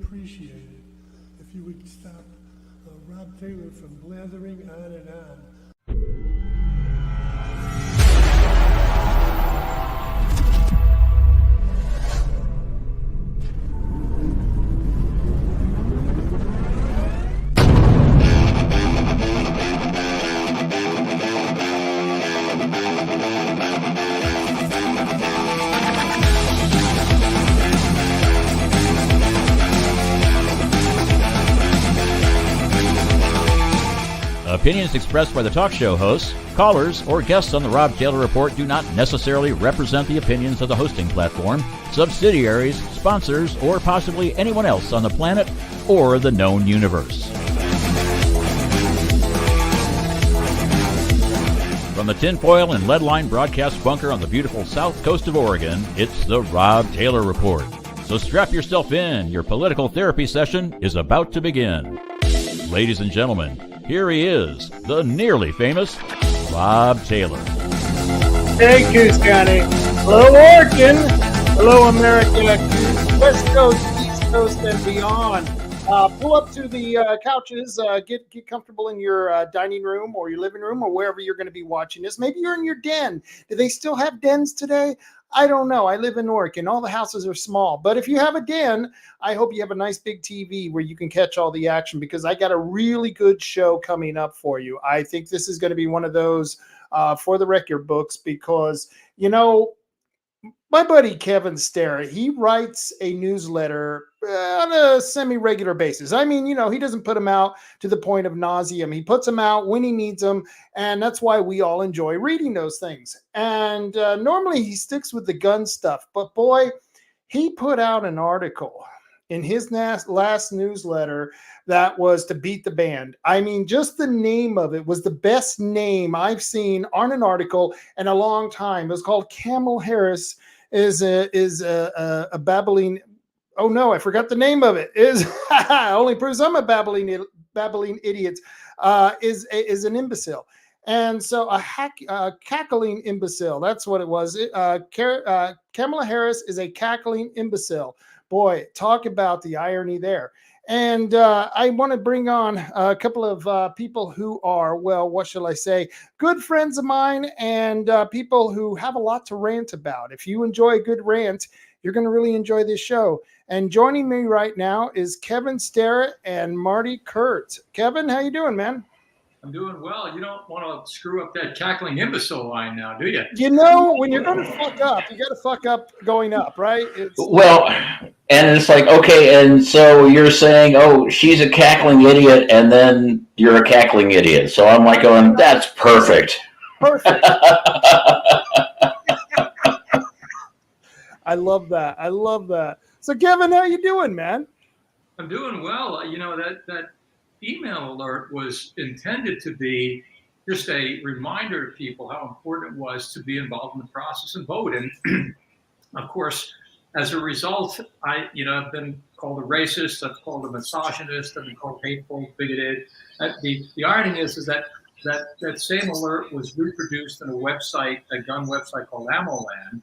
appreciate it if you would stop Rob Taylor from blathering on and on. Opinions expressed by the talk show hosts, callers, or guests on the Rob Taylor Report do not necessarily represent the opinions of the hosting platform, subsidiaries, sponsors, or possibly anyone else on the planet or the known universe. From the tinfoil and lead-line broadcast bunker on the beautiful south coast of Oregon, it's the Rob Taylor Report. So strap yourself in. Your political therapy session is about to begin. Ladies and gentlemen, here he is, the nearly famous Rob Taylor. Thank you, Scotty. Hello, Oregon. Hello, America. West Coast, East Coast, and beyond. Pull up to the couches. Get comfortable in your dining room or your living room or wherever you're going to be watching this. Maybe you're in your den. Do they still have dens today? I don't know. I live in Oregon. All the houses are small. But if you have a den, I hope you have a nice big TV where you can catch all the action, because I got a really good show coming up for you. I think this is going to be one of those for the record books, because, you know, my buddy Kevin Starrett, he writes a newsletter on a semi-regular basis. I mean, you know, he doesn't put them out to the point of nauseum. He puts them out when he needs them, and that's why we all enjoy reading those things. And normally he sticks with the gun stuff, but boy, he put out an article in his last newsletter that was to beat the band. I mean, just the name of it was the best name I've seen on an article in a long time. It was called Kamala Harris is a babbling. Oh no, I forgot the name of it. Is only proves I'm a babbling idiot. Is an imbecile, and so a cackling imbecile. That's what it was. Kamala Harris is a cackling imbecile. Boy, talk about the irony there. And I want to bring on a couple of people who are, well, what shall I say, good friends of mine, and people who have a lot to rant about. If you enjoy a good rant, you're going to really enjoy this show. And joining me right now is Kevin Starrett and Marty Kurtz. Kevin, how you doing, man? I'm doing well. You don't want to screw up that cackling imbecile line now, do you? You know, when you're going to fuck up, you got to fuck up going up, right? Well, and it's like, okay, and so you're saying, oh, she's a cackling idiot, and then you're a cackling idiot. So I'm like going, that's perfect. Perfect. I love that. I love that. So, Kevin, how you doing, man? I'm doing well. You know, that email alert was intended to be just a reminder to people how important it was to be involved in the process and vote. And of course, as a result, I've been called a racist, I've called a misogynist, I've been called hateful, bigoted. The irony is that same alert was reproduced in a gun website called AmmoLand.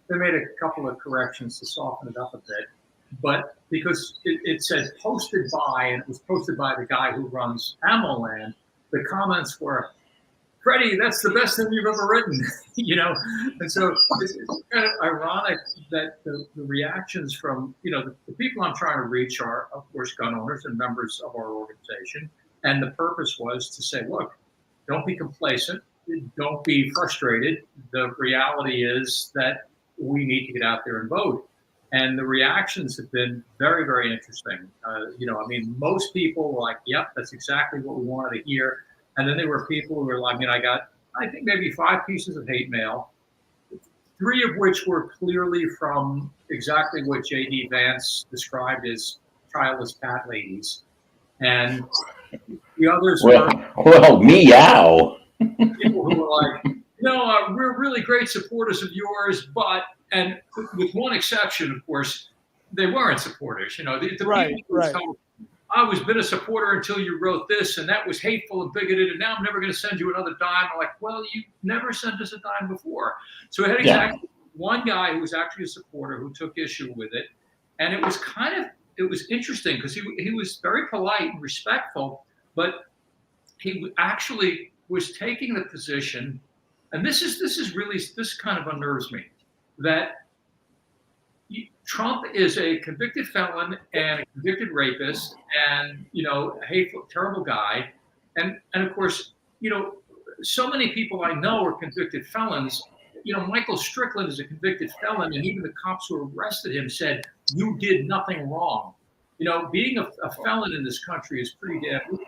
They made a couple of corrections to soften it up a bit. But because it said posted by, and it was posted by the guy who runs AmmoLand, the comments were, Freddie, that's the best thing you've ever written, you know? And so it's kind of ironic that the reactions from, you know, the people I'm trying to reach are, of course, gun owners and members of our organization. And the purpose was to say, look, don't be complacent. Don't be frustrated. The reality is that we need to get out there and vote. And the reactions have been very, very interesting. Most people were like, yep, that's exactly what we wanted to hear. And then there were people who were like, I got, I think maybe 5 pieces of hate mail, 3 of which were clearly from exactly what J.D. Vance described as childless cat ladies. And the others were meow. People who were like, we're really great supporters of yours, but, and with one exception, of course, they weren't supporters. You know, the right, people who told, I was been a supporter until you wrote this, and that was hateful and bigoted, and now I'm never going to send you another dime. I'm like, well, you never sent us a dime before. So I had exactly one guy who was actually a supporter who took issue with it, and it was kind of it was interesting because he was very polite and respectful, but he actually was taking the position, and this kind of unnerves me, that Trump is a convicted felon and a convicted rapist, and a hateful, terrible guy, and of course, so many people I know are convicted felons. Michael Strickland is a convicted felon, and even the cops who arrested him said, "You did nothing wrong." Being a felon in this country is pretty damn.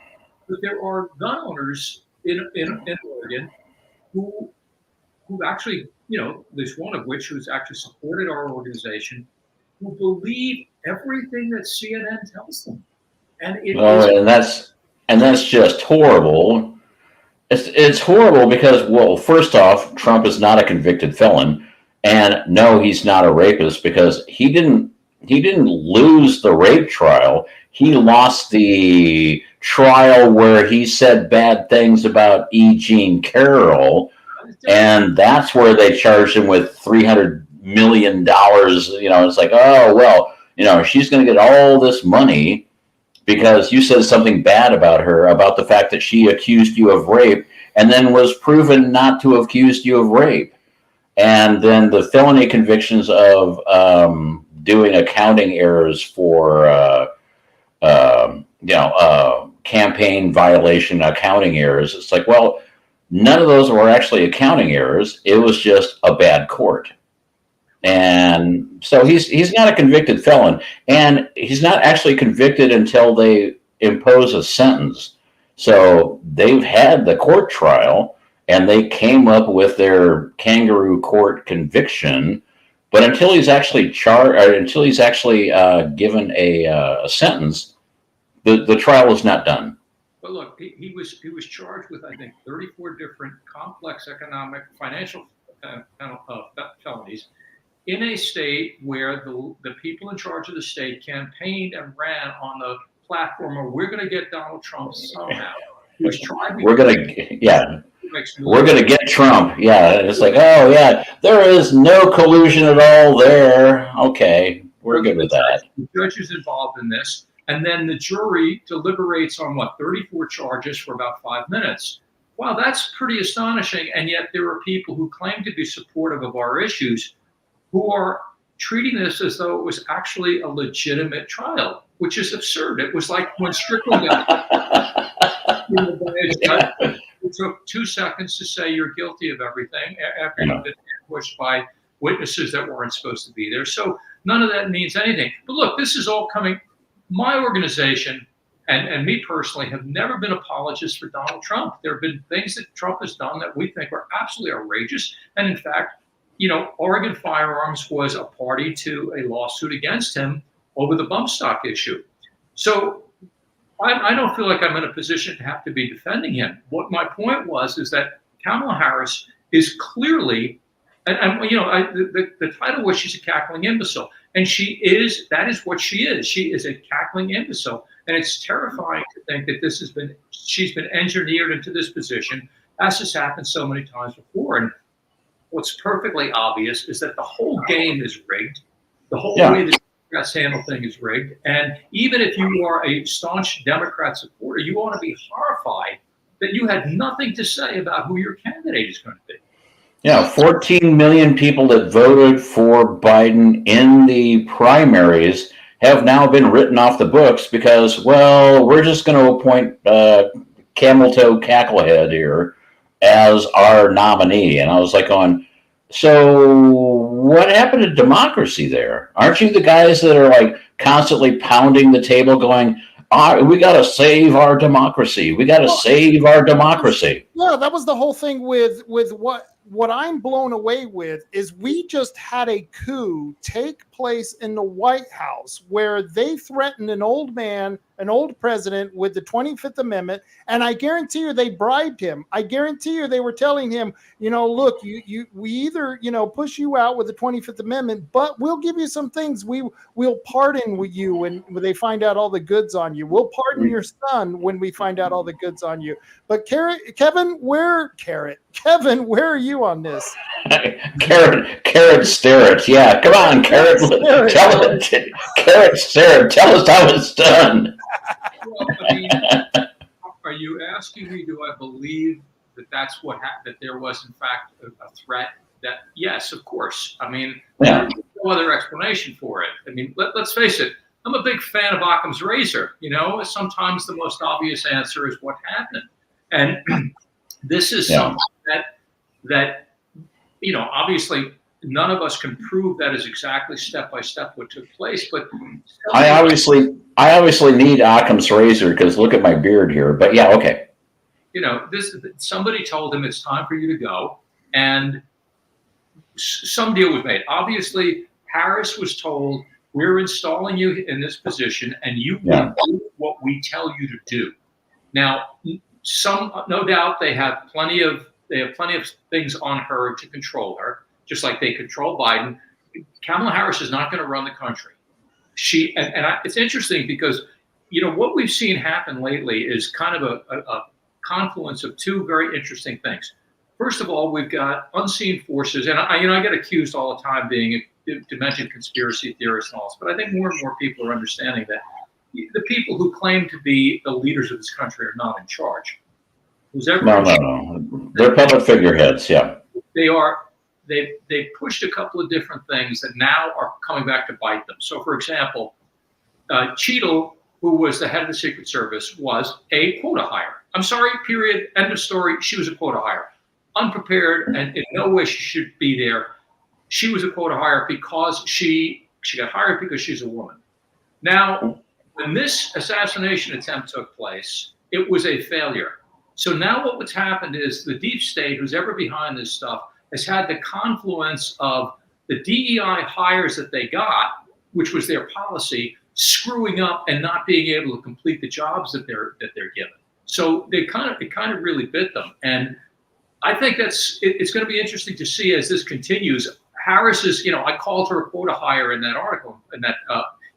But there are gun owners in Oregon who actually, there's one of which who's actually supported our organization, who believe everything that CNN tells them, and and that's just horrible. It's horrible because, well, first off, Trump is not a convicted felon, and no, he's not a rapist because he didn't lose the rape trial. He lost the trial where he said bad things about E. Jean Carroll, and that's where they charged him with $300 million. It's like, oh, well, she's going to get all this money because you said something bad about her, about the fact that she accused you of rape and then was proven not to have accused you of rape. And then the felony convictions of doing accounting errors for, campaign violation accounting errors. It's like, well, none of those were actually accounting errors. It was just a bad court. And so he's not a convicted felon, and he's not actually convicted until they impose a sentence. So they've had the court trial, and they came up with their kangaroo court conviction. But until he's actually charged, or until he's actually given a sentence, the trial is not done. But look, he was charged with, I think, 34 different complex economic, financial felonies, in a state where the people in charge of the state campaigned and ran on the platform of, we're going to get Donald Trump somehow. We're going to get Trump. Yeah, it's like, oh yeah, there is no collusion at all there. Okay, we're good with that. The judge is involved in this, and then the jury deliberates on 34 charges for about 5 minutes. Wow, that's pretty astonishing. And yet there are people who claim to be supportive of our issues who are treating this as though it was actually a legitimate trial, which is absurd. It was like when Strickland got it took 2 seconds to say you're guilty of everything after you've been ambushed by witnesses that weren't supposed to be there. So none of that means anything. But look, this is all coming. My organization and me personally have never been apologists for Donald Trump. There have been things that Trump has done that we think are absolutely outrageous. And in fact, Oregon Firearms was a party to a lawsuit against him over the bump stock issue. So I don't feel like I'm in a position to have to be defending him. What my point is that Kamala Harris is clearly, the title was she's a cackling imbecile. And that is what she is. She is a cackling imbecile. And it's terrifying to think that she's been engineered into this position, as has happened so many times before. And what's perfectly obvious is that the whole game is rigged. The whole way the Democrats handle things is rigged. And even if you are a staunch Democrat supporter, you ought to be horrified that you had nothing to say about who your candidate is going to be. Yeah, 14 million people that voted for Biden in the primaries have now been written off the books because, well, we're just going to appoint Camel Toe Cacklehead here as our nominee. And I was like so what happened to democracy there? Aren't you the guys that are like constantly pounding the table going, we got to save our democracy. We got to save our democracy. Yeah, that was the whole thing with what I'm blown away with is we just had a coup take place in the White House where they threatened an old man an old president with the 25th Amendment, and I guarantee you they bribed him. I guarantee you they were telling him, look, we either, push you out with the 25th Amendment, but we'll give you some things. We'll pardon you when they find out all the goods on you. We'll pardon your son when we find out all the goods on you. But Kevin, where are you on this? Carrot Starrett. Yeah, come on, Carrot. Carrot Starrett. Tell us how it's done. Well, I mean, are you asking me, do I believe that that's what happened, that there was in fact a threat? That yes, of course. I mean, there's no other explanation for it. I mean, let's face it. I'm a big fan of Occam's razor. Sometimes the most obvious answer is what happened, and this is something that obviously none of us can prove that is exactly step by step what took place. But I obviously need Occam's razor because look at my beard here. But yeah, okay. Somebody told him it's time for you to go, and some deal was made. Obviously, Harris was told, we're installing you in this position, and you will do what we tell you to do. Now, no doubt they have plenty of things on her to control her, just like they control Biden. Kamala Harris is not going to run the country. It's interesting because what we've seen happen lately is kind of a confluence of two very interesting things. First of all, we've got unseen forces, and I get accused all the time to mention conspiracy theorists and all this, but I think more and more people are understanding that the people who claim to be the leaders of this country are not in charge. No. They're public figureheads, yeah. They are. They've pushed a couple of different things that now are coming back to bite them. So, for example, Cheadle, who was the head of the Secret Service, was a quota hire. I'm sorry, period, end of story. She was a quota hire. Unprepared, and in no way she should be there. She was a quota hire because she got hired because she's a woman. Now, when this assassination attempt took place, it was a failure. So now what's happened is the deep state, who's ever behind this stuff, has had the confluence of the DEI hires that they got, which was their policy, screwing up and not being able to complete the jobs that they're given. So it kind of really bit them. And I think it's going to be interesting to see as this continues. Harris is, I called her a quota hire in that article, in that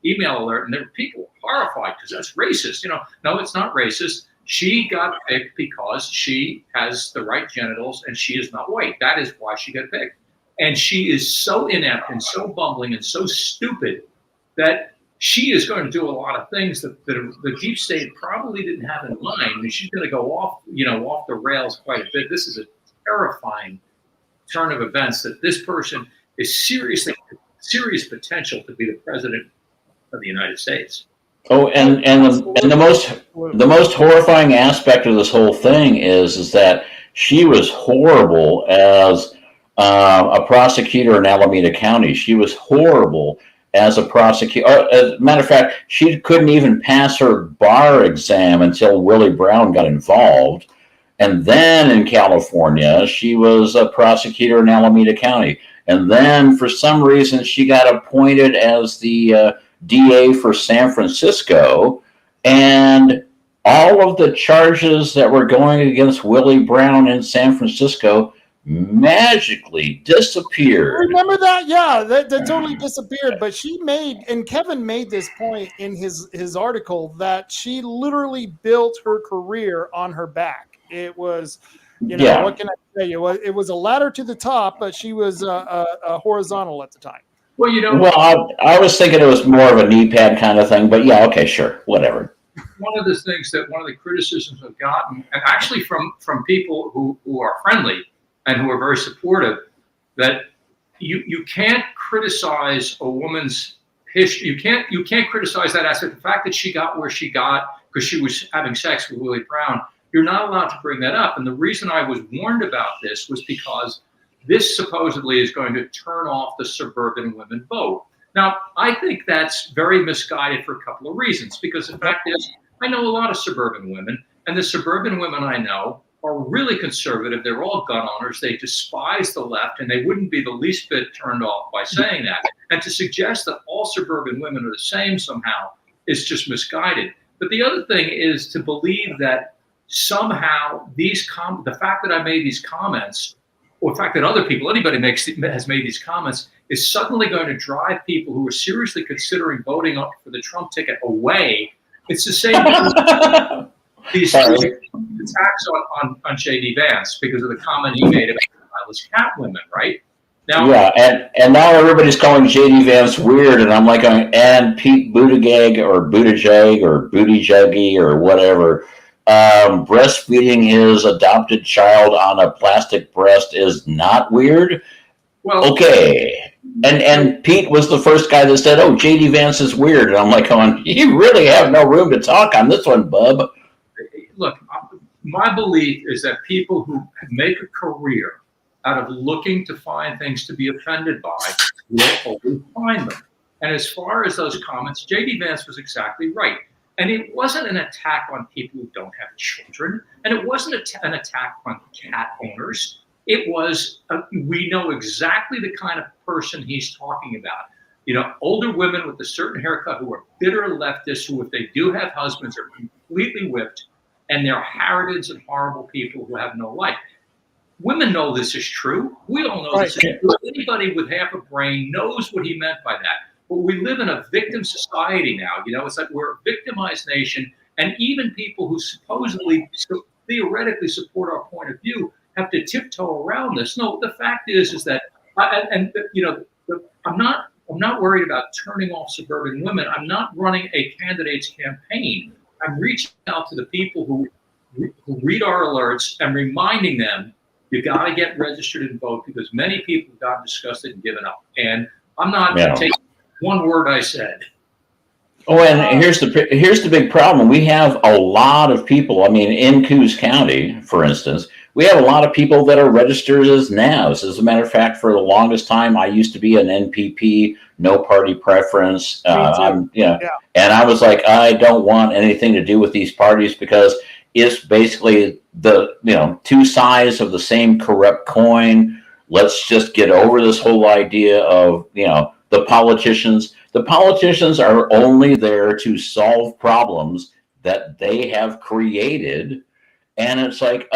email alert, and there were people horrified because that's racist. No, it's not racist. She got picked because she has the right genitals and she is not white. That is why she got picked. And she is so inept and so bumbling and so stupid that she is going to do a lot of things that the deep state probably didn't have in mind. And she's going to go off the rails quite a bit. This is a terrifying turn of events that this person is serious potential to be the president of the United States. Oh, and the most horrifying aspect of this whole thing is that she was horrible as a prosecutor in Alameda County. She was horrible as a prosecutor. As a matter of fact, she couldn't even pass her bar exam until Willie Brown got involved. And then in California, she was a prosecutor in Alameda County. And then for some reason, she got appointed as the DA for San Francisco. And all of the charges that were going against Willie Brown in San Francisco magically disappeared. Remember that? Yeah, that totally disappeared. But and Kevin made this point in his article that she literally built her career on her back. It was, what can I tell you? It was a ladder to the top, but she was a horizontal at the time. Well, I was thinking it was more of a knee pad kind of thing, but yeah, okay, sure, whatever. One of the criticisms I've gotten, and actually from people who are friendly and who are very supportive, that you can't criticize a woman's history. You can't criticize that aspect. The fact that she got where she got because she was having sex with Willie Brown, you're not allowed to bring that up. And the reason I was warned about this was because this supposedly is going to turn off the suburban women vote. Now, I think that's very misguided for a couple of reasons, because the fact is, I know a lot of suburban women, and the suburban women I know are really conservative. They're all gun owners. They despise the left, and they wouldn't be the least bit turned off by saying that. And to suggest that all suburban women are the same somehow is just misguided. But the other thing is to believe that somehow the fact that I made these comments, or the fact that anybody has made these comments, is suddenly going to drive people who are seriously considering voting for the Trump ticket away. It's the same thing. These attacks on J.D. Vance because of the comment he made about childless cat women, right? Now, yeah, and now everybody's calling J.D. Vance weird, and I'm like, and Pete Buttigieg or Buttigieg or whatever, breastfeeding his adopted child on a plastic breast is not weird. Well, okay. And Pete was the first guy that said, "Oh, J.D. Vance is weird," and I'm like, you really have no room to talk on this one, bub. Look, my belief is that people who make a career out of looking to find things to be offended by will always find them. And as far as those comments, J.D. Vance was exactly right. And it wasn't an attack on people who don't have children, and it wasn't an attack on cat owners. It was, we know exactly the kind of person he's talking about. You know, older women with a certain haircut who are bitter leftists who, if they do have husbands, are completely whipped, and they're harridan and horrible people who have no life. Women know this is true. We all know this is true. Anybody with half a brain knows what he meant by that. But we live in a victim society now. You know, it's like we're a victimized nation, and even people who supposedly, theoretically support our point of view have to tiptoe around this. No, the fact is that, I'm not worried about turning off suburban women. I'm not running a candidate's campaign. I'm reaching out to the people who read our alerts and reminding them, you got to get registered and vote, because many people have gotten disgusted and given up. And I'm not taking one word I said. Oh, and here's the big problem. We have a lot of people. I mean, in Coos County, for instance, we have a lot of people that are registered as NAVs. As a matter of fact, for the longest time, I used to be an NPP, no party preference. And I was like, I don't want anything to do with these parties because it's basically the two sides of the same corrupt coin. Let's just get over this whole idea of the politicians. The politicians are only there to solve problems that they have created. And it's like,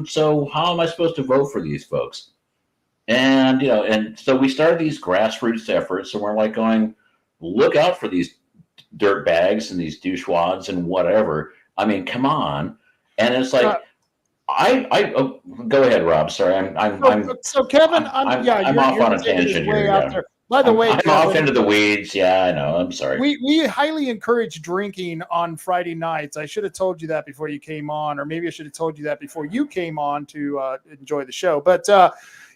so how am I supposed to vote for these folks? And, and so we started these grassroots efforts, and we're like going, look out for these dirt bags and these douchewads and whatever. I mean, come on. And it's like, go ahead, Rob. Sorry. So Kevin, I'm off on a tangent here. Yeah. By the way, I'm Kevin, off into the weeds. Yeah, I know. I'm sorry. We highly encourage drinking on Friday nights. I should have told you that before you came on, or maybe I should have told you that before you came on to enjoy the show. But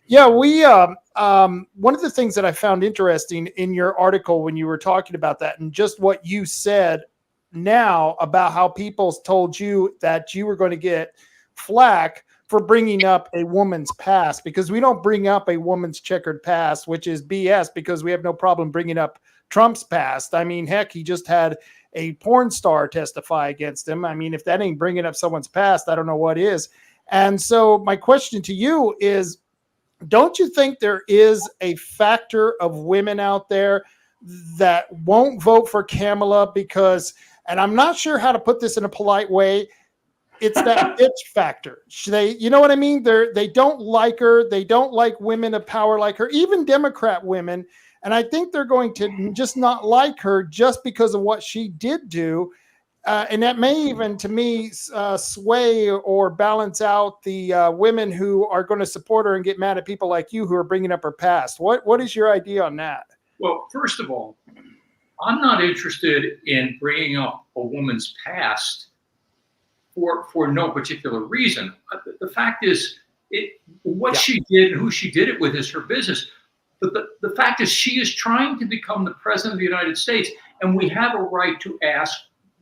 we one of the things that I found interesting in your article when you were talking about that, and just what you said now about how people told you that you were going to get flack for bringing up a woman's past, because we don't bring up a woman's checkered past, which is BS, because we have no problem bringing up Trump's past. I mean, heck, he just had a porn star testify against him. I mean, if that ain't bringing up someone's past, I don't know what is. And so my question to you is, don't you think there is a factor of women out there that won't vote for Kamala because, and I'm not sure how to put this in a polite way, it's that bitch factor. You know what I mean? They don't like her. They don't like women of power like her, even Democrat women. And I think they're going to just not like her just because of what she did do. And that may even, to me, sway or balance out the women who are going to support her and get mad at people like you who are bringing up her past. What is your idea on that? Well, first of all, I'm not interested in bringing up a woman's past for no particular reason. The fact is, she did and who she did it with is her business. But the fact is, she is trying to become the president of the United States, and we have a right to ask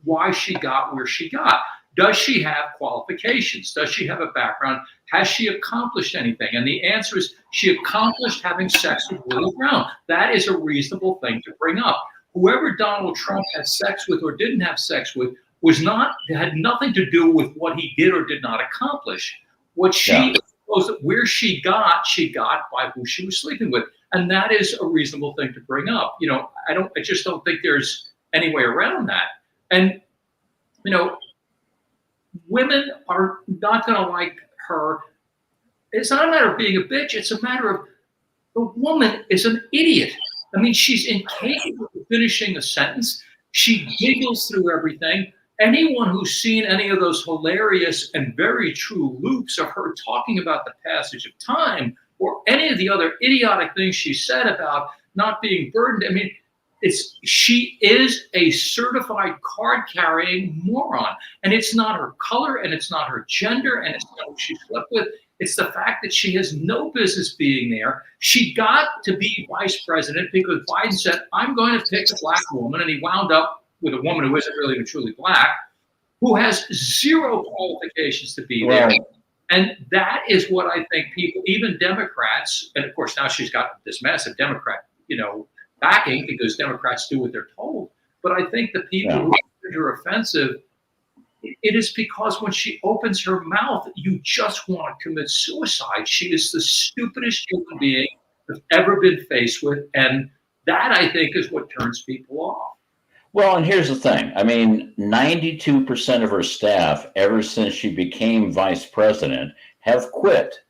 why she got where she got. Does she have qualifications? Does she have a background? Has she accomplished anything? And the answer is, she accomplished having sex with Willie Brown. That is a reasonable thing to bring up. Whoever Donald Trump had sex with or didn't have sex with had nothing to do with what he did or did not accomplish. Where she got by who she was sleeping with. And that is a reasonable thing to bring up. I just don't think there's any way around that. And you know, women are not going to like her. It's not a matter of being a bitch. It's a matter of the woman is an idiot. I mean, she's incapable of finishing a sentence. She giggles through everything. Anyone who's seen any of those hilarious and very true loops of her talking about the passage of time or any of the other idiotic things she said about not being burdened, I mean, she is a certified card-carrying moron. And it's not her color, and it's not her gender, and it's not who she slept with. It's the fact that she has no business being there. She got to be vice president because Biden said, I'm going to pick a black woman, and he wound up with a woman who isn't really even truly black, who has zero qualifications to be there. And that is what I think people, even Democrats, and of course now she's got this massive Democrat, backing because Democrats do what they're told. But I think the people who find her offensive, it is because when she opens her mouth, you just want to commit suicide. She is the stupidest human being I've ever been faced with. And that, I think, is what turns people off. Well, and here's the thing. I mean, 92% of her staff, ever since she became vice president, have quit.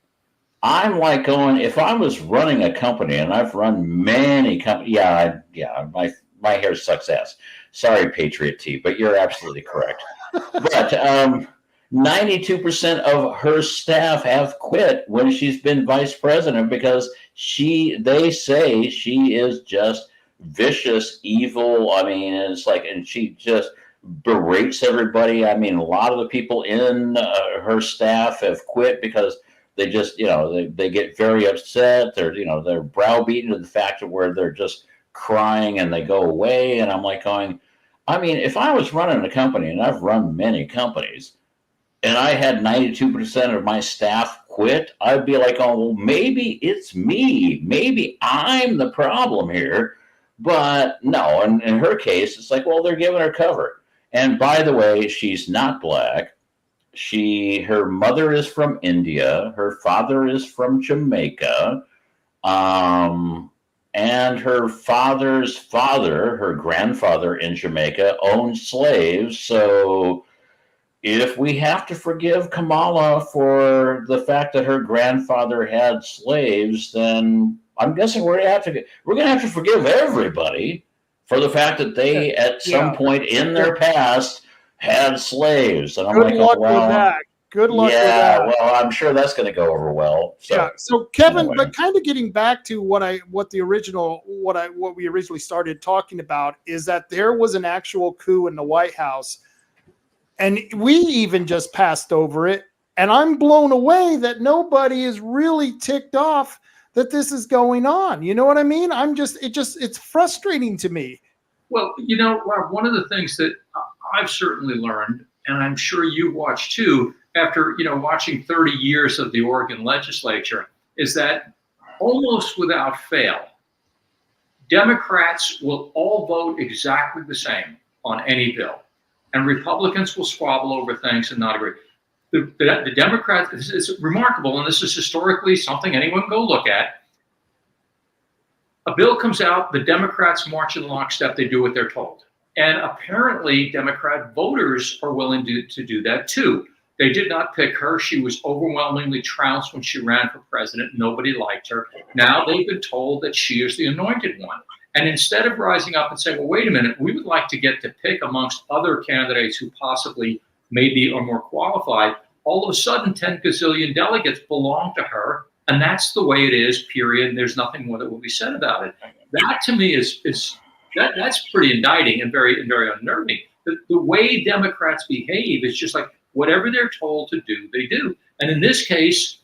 I'm like going, if I was running a company, and I've run many companies, my hair sucks ass. Sorry, Patriot Tea, but you're absolutely correct. But 92% of her staff have quit when she's been vice president because they say she is just vicious, evil. I mean, it's like, and she just berates everybody. I mean, a lot of the people in her staff have quit because they just, they get very upset. They're browbeaten to the fact of where they're just crying and they go away. And I'm like going, I mean, if I was running a company, and I've run many companies, and I had 92% of my staff quit, I'd be like, oh, well, maybe it's me. Maybe I'm the problem here. But no, in her case, it's like, well, they're giving her cover. And by the way, she's not black. Her mother is from India. Her father is from Jamaica. And her father's father, her grandfather in Jamaica, owned slaves. So if we have to forgive Kamala for the fact that her grandfather had slaves, then I'm guessing we're going to have to forgive everybody for the fact that they, at some point in their past, had slaves. And I'm Good luck with that. Good luck with that. Yeah, well, I'm sure that's going to go over well. So, yeah. So Kevin, anyway. But kind of getting back to what we originally started talking about is that there was an actual coup in the White House, and we even just passed over it. And I'm blown away that nobody is really ticked off that this is going on. You know what I mean? It's frustrating to me. Well, Rob, one of the things that I've certainly learned, and I'm sure you watched too, after watching 30 years of the Oregon legislature, is that almost without fail, Democrats will all vote exactly the same on any bill, and Republicans will squabble over things and not agree. The Democrats, it's remarkable, and this is historically something anyone can go look at. A bill comes out, the Democrats march in lockstep, they do what they're told. And apparently Democrat voters are willing to do that too. They did not pick her. She was overwhelmingly trounced when she ran for president. Nobody liked her. Now they've been told that she is the anointed one. And instead of rising up and saying, well, wait a minute, we would like to get to pick amongst other candidates who possibly maybe are more qualified, all of a sudden 10 gazillion delegates belong to her. And that's the way it is, period. And there's nothing more that will be said about it. That to me that's pretty indicting and very unnerving. The way Democrats behave is just like whatever they're told to do, they do. And in this case,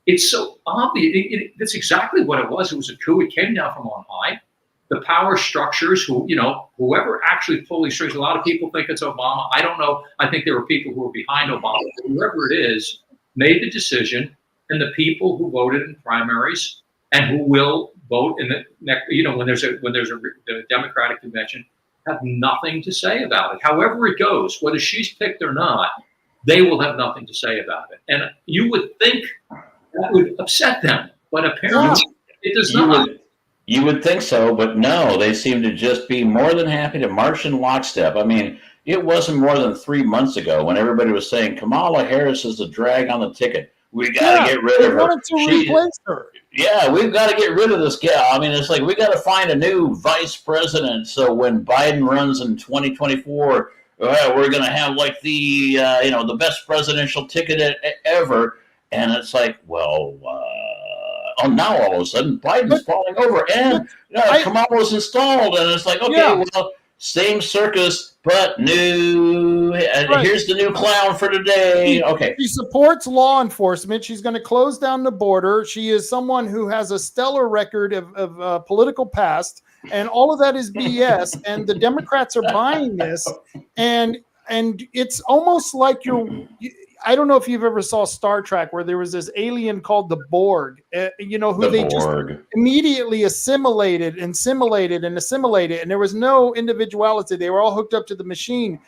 it's so obvious. That's exactly what it was. It was a coup. It came down from on high. The power structures, whoever actually pulled these strings, a lot of people think it's Obama. I don't know. I think there were people who were behind Obama. Whoever it is made the decision, and the people who voted in primaries and who will vote in the next, when there's a Democratic convention, have nothing to say about it. However it goes, whether she's picked or not, they will have nothing to say about it. And you would think that would upset them, but apparently it does not. You would think so, but no, they seem to just be more than happy to march in lockstep. I mean, it wasn't more than 3 months ago when everybody was saying Kamala Harris is a drag on the ticket. We got to get rid of her. Wanted to replace her. Yeah, we've got to get rid of this gal. I mean, it's like we got to find a new vice president. So when Biden runs in 2024, we're going to have like the the best presidential ticket ever. And it's like, well, now all of a sudden Biden's falling over, and Kamala's installed, and it's like, okay, well, same circus, but new. Here's the new clown for today. Okay. She supports law enforcement. She's going to close down the border. She is someone who has a stellar record of political past, and all of that is BS. And the Democrats are buying this, and it's almost like I don't know if you've ever saw Star Trek where there was this alien called the Borg, just immediately assimilated, and there was no individuality. They were all hooked up to the machine.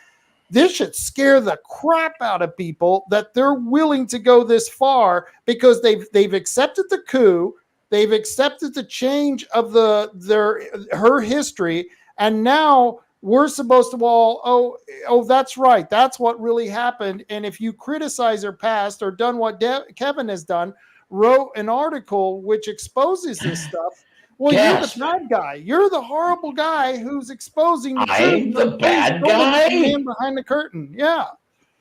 This should scare the crap out of people that they're willing to go this far because they've accepted the coup, they've accepted the change of her history, and now we're supposed to all, that's right. That's what really happened. And if you criticize her past or done what Kevin has done, wrote an article which exposes this stuff, well, You're the bad guy. You're the horrible guy who's exposing the I'm the bad guy? The man behind the curtain. Yeah.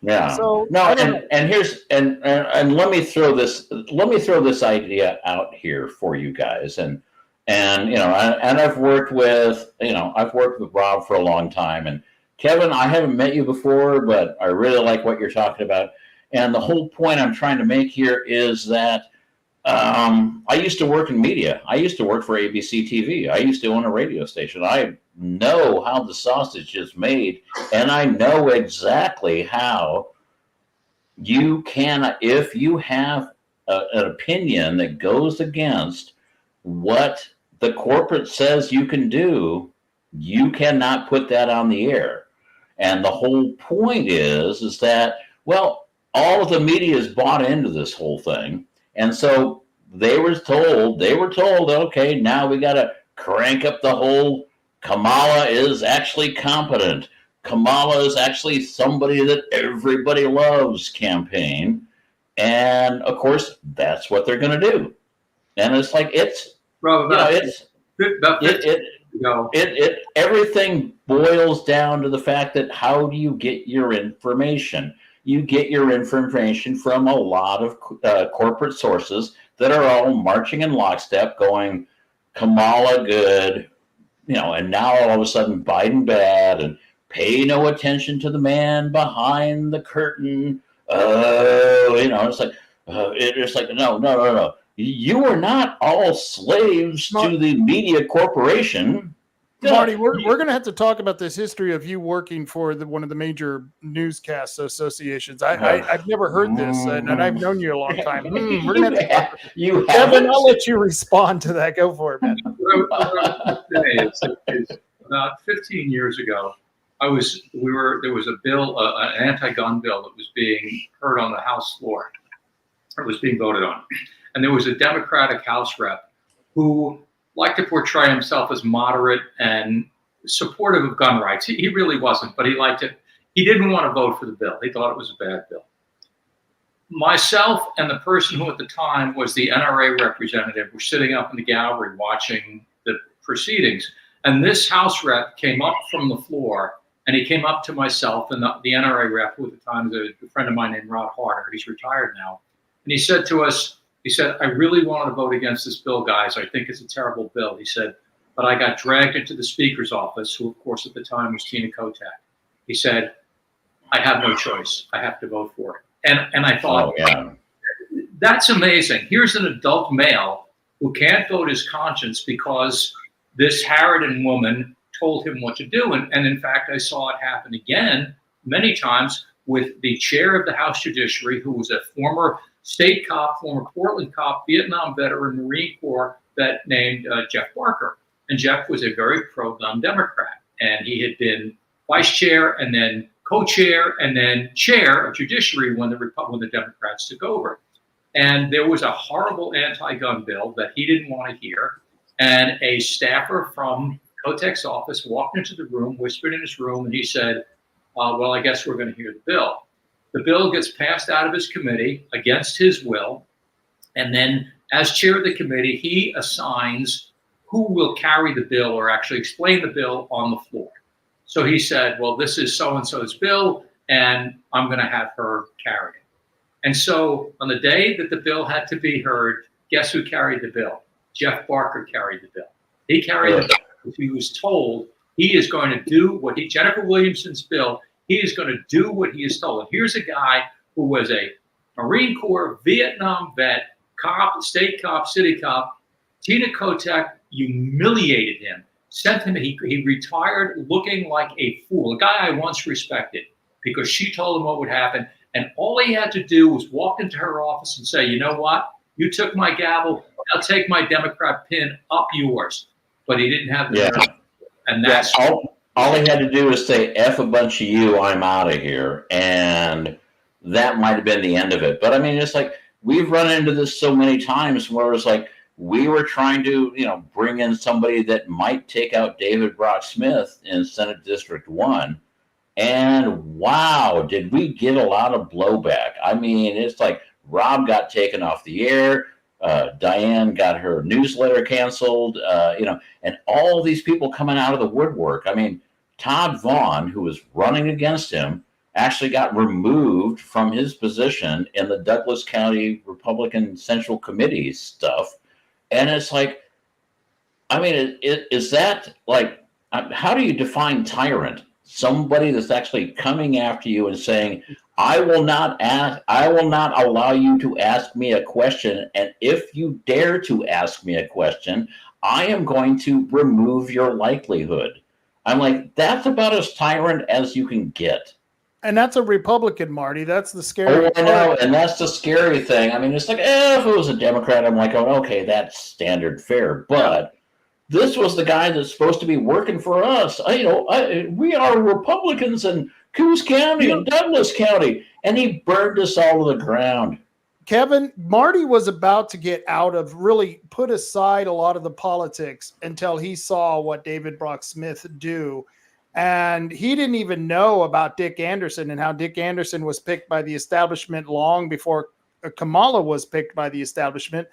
Yeah. So no, and here's and let me throw this idea out here for you guys. And I've worked with Rob for a long time, and Kevin, I haven't met you before, but I really like what you're talking about. And the whole point I'm trying to make here is that I used to work in media. I used to work for ABC TV. I used to own a radio station. I know how the sausage is made, and I know exactly how you can, if you have an opinion that goes against what the corporate says you can do, you cannot put that on the air. And the whole point is that, well, all of the media is bought into this whole thing. And so they were told, okay, now we got to crank up the whole Kamala is actually competent. Kamala is actually somebody that everybody loves campaign. And of course, that's what they're going to do. And it's like, everything boils down to the fact that how do you get your information? You get your information from a lot of corporate sources that are all marching in lockstep going, Kamala good, and now all of a sudden Biden bad, and pay no attention to the man behind the curtain. It's like, no. You are not all slaves to the media corporation. Marty, we're going to have to talk about this history of you working for one of the major newscast associations. I've never heard this, and I've known you a long time. We're going to have to Kevin, I'll let you respond to that. Go for it, man. About 15 years ago, there was a bill, an anti-gun bill that was being heard on the House floor. It was being voted on. And there was a Democratic House rep who liked to portray himself as moderate and supportive of gun rights. He really wasn't, but he liked it. He didn't want to vote for the bill. He thought it was a bad bill. Myself and the person who at the time was the NRA representative were sitting up in the gallery watching the proceedings. And this House rep came up from the floor, and he came up to myself and the NRA rep, who at the time was a friend of mine named Rod Harder. He's retired now. And he said to us, I really wanted to vote against this bill, guys. I think it's a terrible bill. He said, but I got dragged into the speaker's office, who, of course, at the time was Tina Kotek. He said, I have no choice. I have to vote for it. And I thought, that's amazing. Here's an adult male who can't vote his conscience because this harridan woman told him what to do. And in fact, I saw it happen again many times with the chair of the House Judiciary, who was a former state cop, former Portland cop, Vietnam veteran, Marine Corps, that named Jeff Barker. And Jeff was a very pro-gun Democrat. And he had been vice chair and then co-chair and then chair of Judiciary when the Democrats took over. And there was a horrible anti-gun bill that he didn't want to hear. And a staffer from Kotek's office walked into the room, whispered in his room, and he said, well, I guess we're going to hear the bill. The bill gets passed out of his committee against his will. And then as chair of the committee, he assigns who will carry the bill or actually explain the bill on the floor. So he said, well, this is so-and-so's bill, and I'm going to have her carry it. And so on the day that the bill had to be heard, guess who carried the bill? Jeff Barker carried the bill. He carried the bill because he was told he is going to do what Jennifer Williamson's bill, he is going to do what he is told. And here's a guy who was a Marine Corps Vietnam vet, cop, state cop, city cop. Tina Kotek humiliated him, sent him, he retired looking like a fool, a guy I once respected because she told him what would happen. And all he had to do was walk into her office and say, you know what? You took my gavel, I'll take my Democrat pin up yours. But he didn't have the nerve. And that's all he had to do was say, F a bunch of you, I'm out of here. And that might have been the end of it. But I mean, it's like, we've run into this so many times where it's like, we were trying to, bring in somebody that might take out David Brock Smith in Senate District 1. And wow, did we get a lot of blowback. I mean, it's like Rob got taken off the air. Diane got her newsletter canceled, and all these people coming out of the woodwork. I mean, Todd Vaughn, who was running against him, actually got removed from his position in the Douglas County Republican Central Committee stuff. And it's like, I mean, is that like, how do you define tyrant? Somebody that's actually coming after you and saying, I will not allow you to ask me a question. And if you dare to ask me a question, I am going to remove your likelihood. I'm like, that's about as tyrant as you can get. And that's a Republican, Marty. That's the scary I know, and that's the scary thing. I mean, it's like, if it was a Democrat, I'm like, oh, okay, that's standard fare. But this was the guy that's supposed to be working for us. We are Republicans in Coos County and Douglas County, and he burned us all to the ground. Kevin, Marty was about to get out of, really put aside a lot of the politics until he saw what David Brock Smith do. And he didn't even know about Dick Anderson and how Dick Anderson was picked by the establishment long before Kamala was picked by the establishment.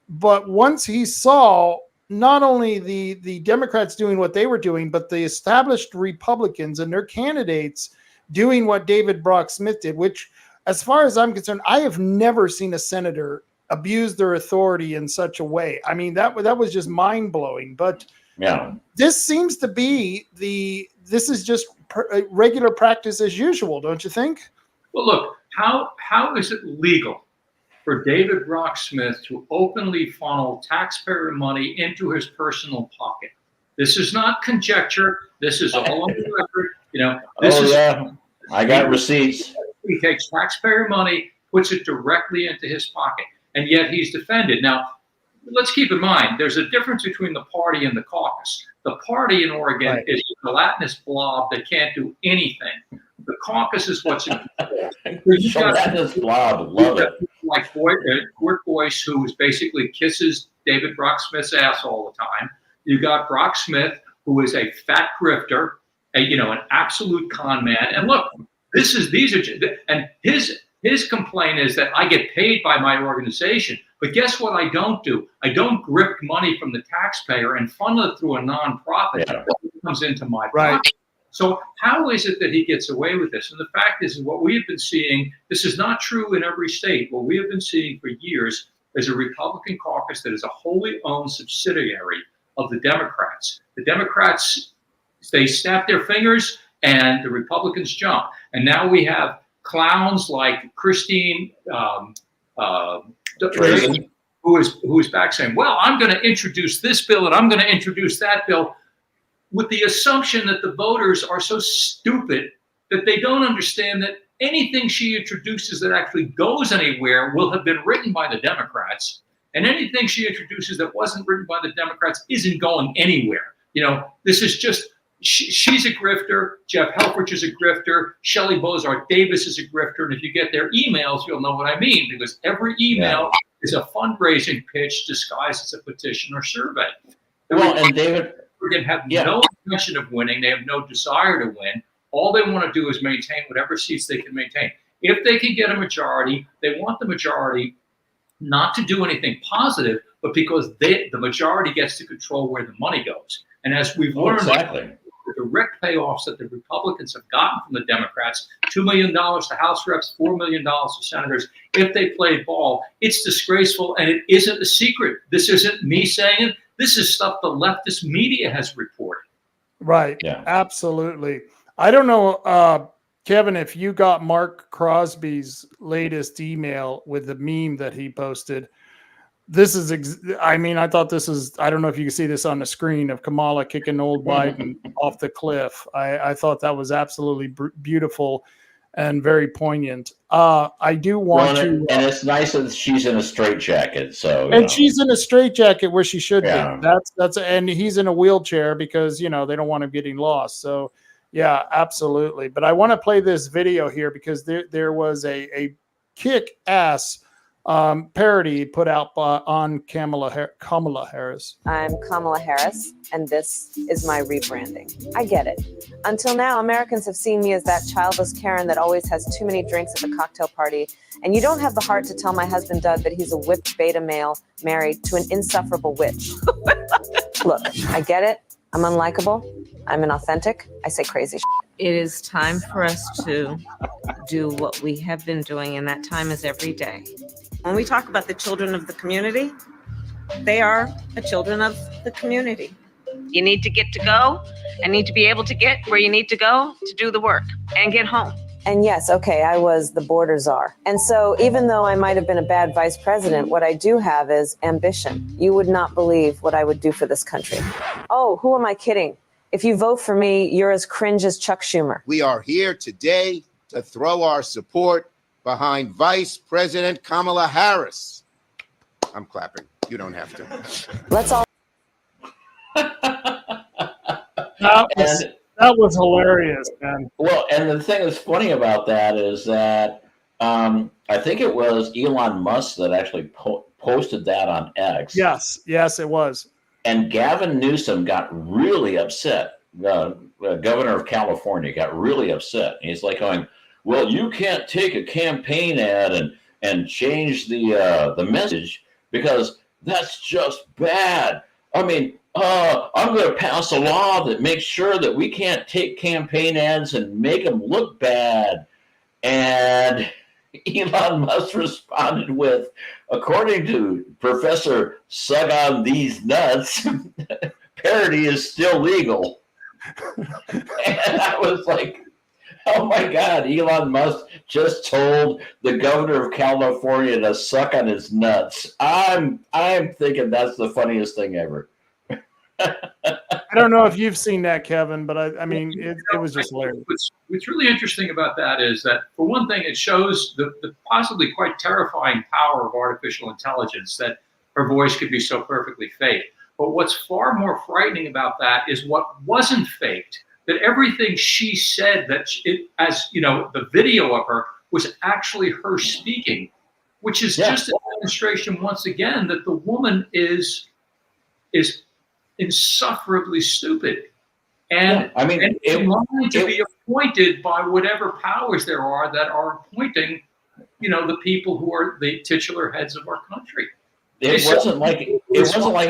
But once he saw not only the Democrats doing what they were doing, but the established Republicans and their candidates doing what David Brock Smith did, which, as far as I'm concerned, I have never seen a senator abuse their authority in such a way. I mean, that was just mind-blowing. But this seems to be this is just regular practice as usual, don't you think? Well, look, how is it legal for David Brock Smith to openly funnel taxpayer money into his personal pocket? This is not conjecture. This is all on the record. I got receipts. He takes taxpayer money, puts it directly into his pocket, and yet he's defended. Now, let's keep in mind, there's a difference between the party and the caucus. The party in Oregon is a gelatinous blob that can't do anything. The caucus is what's in control. Gelatinous blob, love it. Like Court Boyce, who basically kisses David Brock Smith's ass all the time. You got Brock Smith, who is a fat grifter, an absolute con man. And look, and his complaint is that I get paid by my organization. But guess what I don't do? I don't grift money from the taxpayer and funnel it through a nonprofit that comes into my pocket. So how is it that he gets away with this? And the fact is what we have been seeing, this is not true in every state. What we have been seeing for years is a Republican caucus that is a wholly owned subsidiary of the Democrats. The Democrats, they snap their fingers and the Republicans jump. And now we have clowns like Christine who is back saying, well, I'm going to introduce this bill and I'm going to introduce that bill, with the assumption that the voters are so stupid that they don't understand that anything she introduces that actually goes anywhere will have been written by the Democrats, and anything she introduces that wasn't written by the Democrats isn't going anywhere. This is just, she's a grifter, Jeff Helfrich is a grifter, Shelley Bozarth Davis is a grifter, and if you get their emails, you'll know what I mean, because every email is a fundraising pitch disguised as a petition or survey. Well, and David, have no intention of winning. They have no desire to win. All they want to do is maintain whatever seats they can maintain. If they can get a majority, they want the majority not to do anything positive, but because the majority gets to control where the money goes. And as we've learned, exactly. the direct payoffs that the Republicans have gotten from the Democrats, $2 million to House reps, $4 million to senators, if they play ball, it's disgraceful, and it isn't a secret. This isn't me saying it. This is stuff the leftist media has reported. Right. Yeah. Absolutely. I don't know, Kevin, if you got Mark Crosby's latest email with the meme that he posted. This is, I thought this is, I don't know if you can see this on the screen of Kamala kicking old Biden off the cliff. I thought that was absolutely beautiful and very poignant. I do want to. And it's nice that she's in a straitjacket. So, and she's in a straitjacket where she should Yeah. be. And he's in a wheelchair because, they don't want him getting lost. So, yeah, absolutely. But I want to play this video here because there was a kick-ass parody put out on Kamala Harris. I'm Kamala Harris, and this is my rebranding. I get it. Until now, Americans have seen me as that childless Karen that always has too many drinks at the cocktail party, and you don't have the heart to tell my husband Doug that he's a whipped beta male married to an insufferable witch. Look, I get it. I'm unlikable. I'm inauthentic. I say crazy shit. It is time for us to do what we have been doing, and that time is every day. When we talk about the children of the community, they are the children of the community. You need to get to go and need to be able to get where you need to go to do the work and get home. And yes, okay, I was the border czar. And so even though I might have been a bad vice president, what I do have is ambition. You would not believe what I would do for this country. Oh, who am I kidding? If you vote for me, you're as cringe as Chuck Schumer. We are here today to throw our support behind Vice President Kamala Harris. I'm clapping. You don't have to. Let's all. That was hilarious, man. Well, and the thing that's funny about that is that I think it was Elon Musk that actually posted that on X. Yes, it was. And Gavin Newsom got really upset. The governor of California got really upset. And he's like going, well, you can't take a campaign ad and change the message because that's just bad. I mean, I'm going to pass a law that makes sure that we can't take campaign ads and make them look bad. And Elon Musk responded with, according to Professor Sug on These Nuts, parody is still legal. And I was like, oh my God, Elon Musk just told the governor of California to suck on his nuts. I'm thinking that's the funniest thing ever. I don't know if you've seen that, Kevin, but I mean, it was just hilarious. What's really interesting about that is that, for one thing, it shows the possibly quite terrifying power of artificial intelligence, that her voice could be so perfectly fake. But what's far more frightening about that is what wasn't faked, that everything she said, the video of her was actually her speaking, which is just a demonstration once again that the woman is insufferably stupid, and to be appointed by whatever powers there are that are appointing, the people who are the titular heads of our country. It wasn't like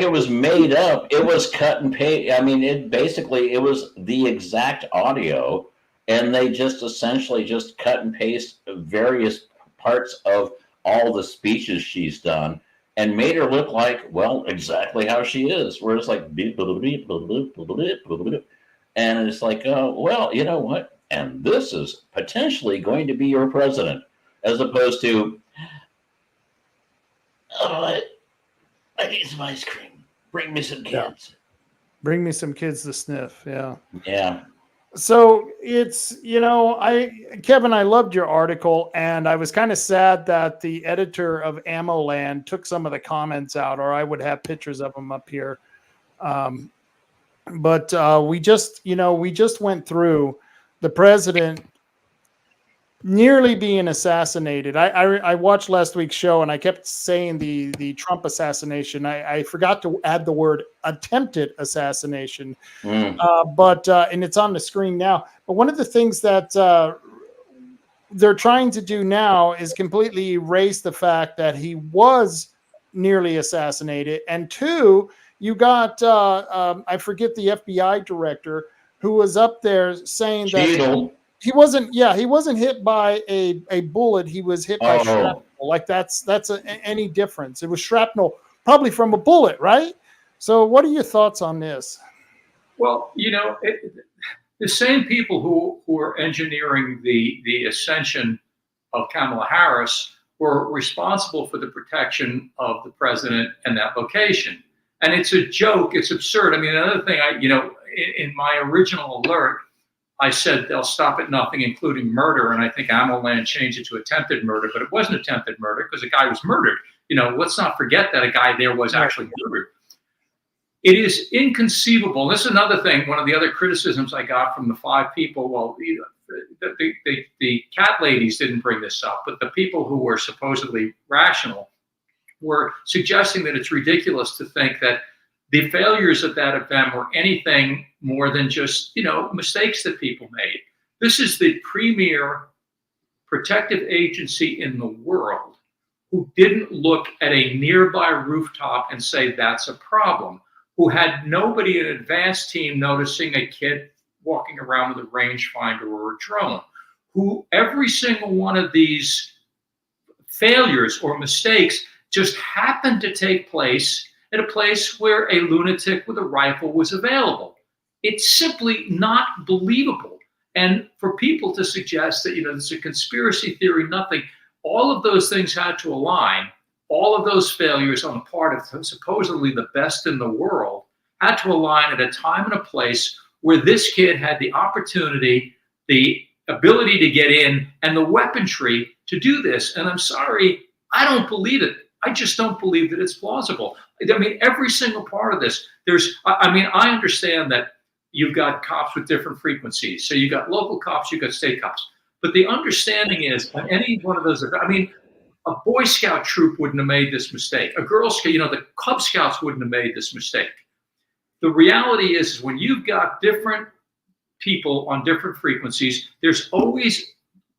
it was made up. It was cut and paste. I mean, it was the exact audio, and they just essentially just cut and paste various parts of all the speeches she's done and made her look like, well, exactly how she is. Where it's like, beep, beep, beep, beep, beep, beep, and it's like, well, you know what? And this is potentially going to be your president, as opposed to, I need some ice cream. Bring me some kids. Yeah. Bring me some kids to sniff. Yeah. Yeah. So it's, Kevin, I loved your article, and I was kind of sad that the editor of Ammo Land took some of the comments out, or I would have pictures of them up here. But we just went through the president nearly being assassinated. I watched last week's show and I kept saying the Trump assassination. I forgot to add the word attempted assassination, but and it's on the screen now. But one of the things that they're trying to do now is completely erase the fact that he was nearly assassinated. And two, you got I forget the FBI director who was up there saying that he wasn't hit by a bullet. He was hit by shrapnel. Like that's any difference. It was shrapnel, probably from a bullet, right? So what are your thoughts on this? Well, the same people who are engineering the ascension of Kamala Harris were responsible for the protection of the president and that location. And it's a joke. It's absurd. I mean, another thing, in my original alert, I said they'll stop at nothing, including murder. And I think AMOLAND changed it to attempted murder, but it wasn't attempted murder because a guy was murdered. Let's not forget that a guy there was actually murdered. It is inconceivable. This is another thing. One of the other criticisms I got from the five people, well, the cat ladies didn't bring this up, but the people who were supposedly rational were suggesting that it's ridiculous to think that the failures of that event were anything more than just, mistakes that people made. This is the premier protective agency in the world who didn't look at a nearby rooftop and say that's a problem, who had nobody in an advanced team noticing a kid walking around with a rangefinder or a drone, who every single one of these failures or mistakes just happened to take place at a place where a lunatic with a rifle was available. It's simply not believable. And for people to suggest that, it's a conspiracy theory, nothing, all of those things had to align. All of those failures on the part of supposedly the best in the world had to align at a time and a place where this kid had the opportunity, the ability to get in, and the weaponry to do this. And I'm sorry, I don't believe it. I just don't believe that it's plausible. I mean, every single part of this, I understand that you've got cops with different frequencies. So you got local cops, you got state cops. But the understanding is on any one of those, a Boy Scout troop wouldn't have made this mistake. A Girl Scout, the Cub Scouts wouldn't have made this mistake. The reality is when you've got different people on different frequencies, there's always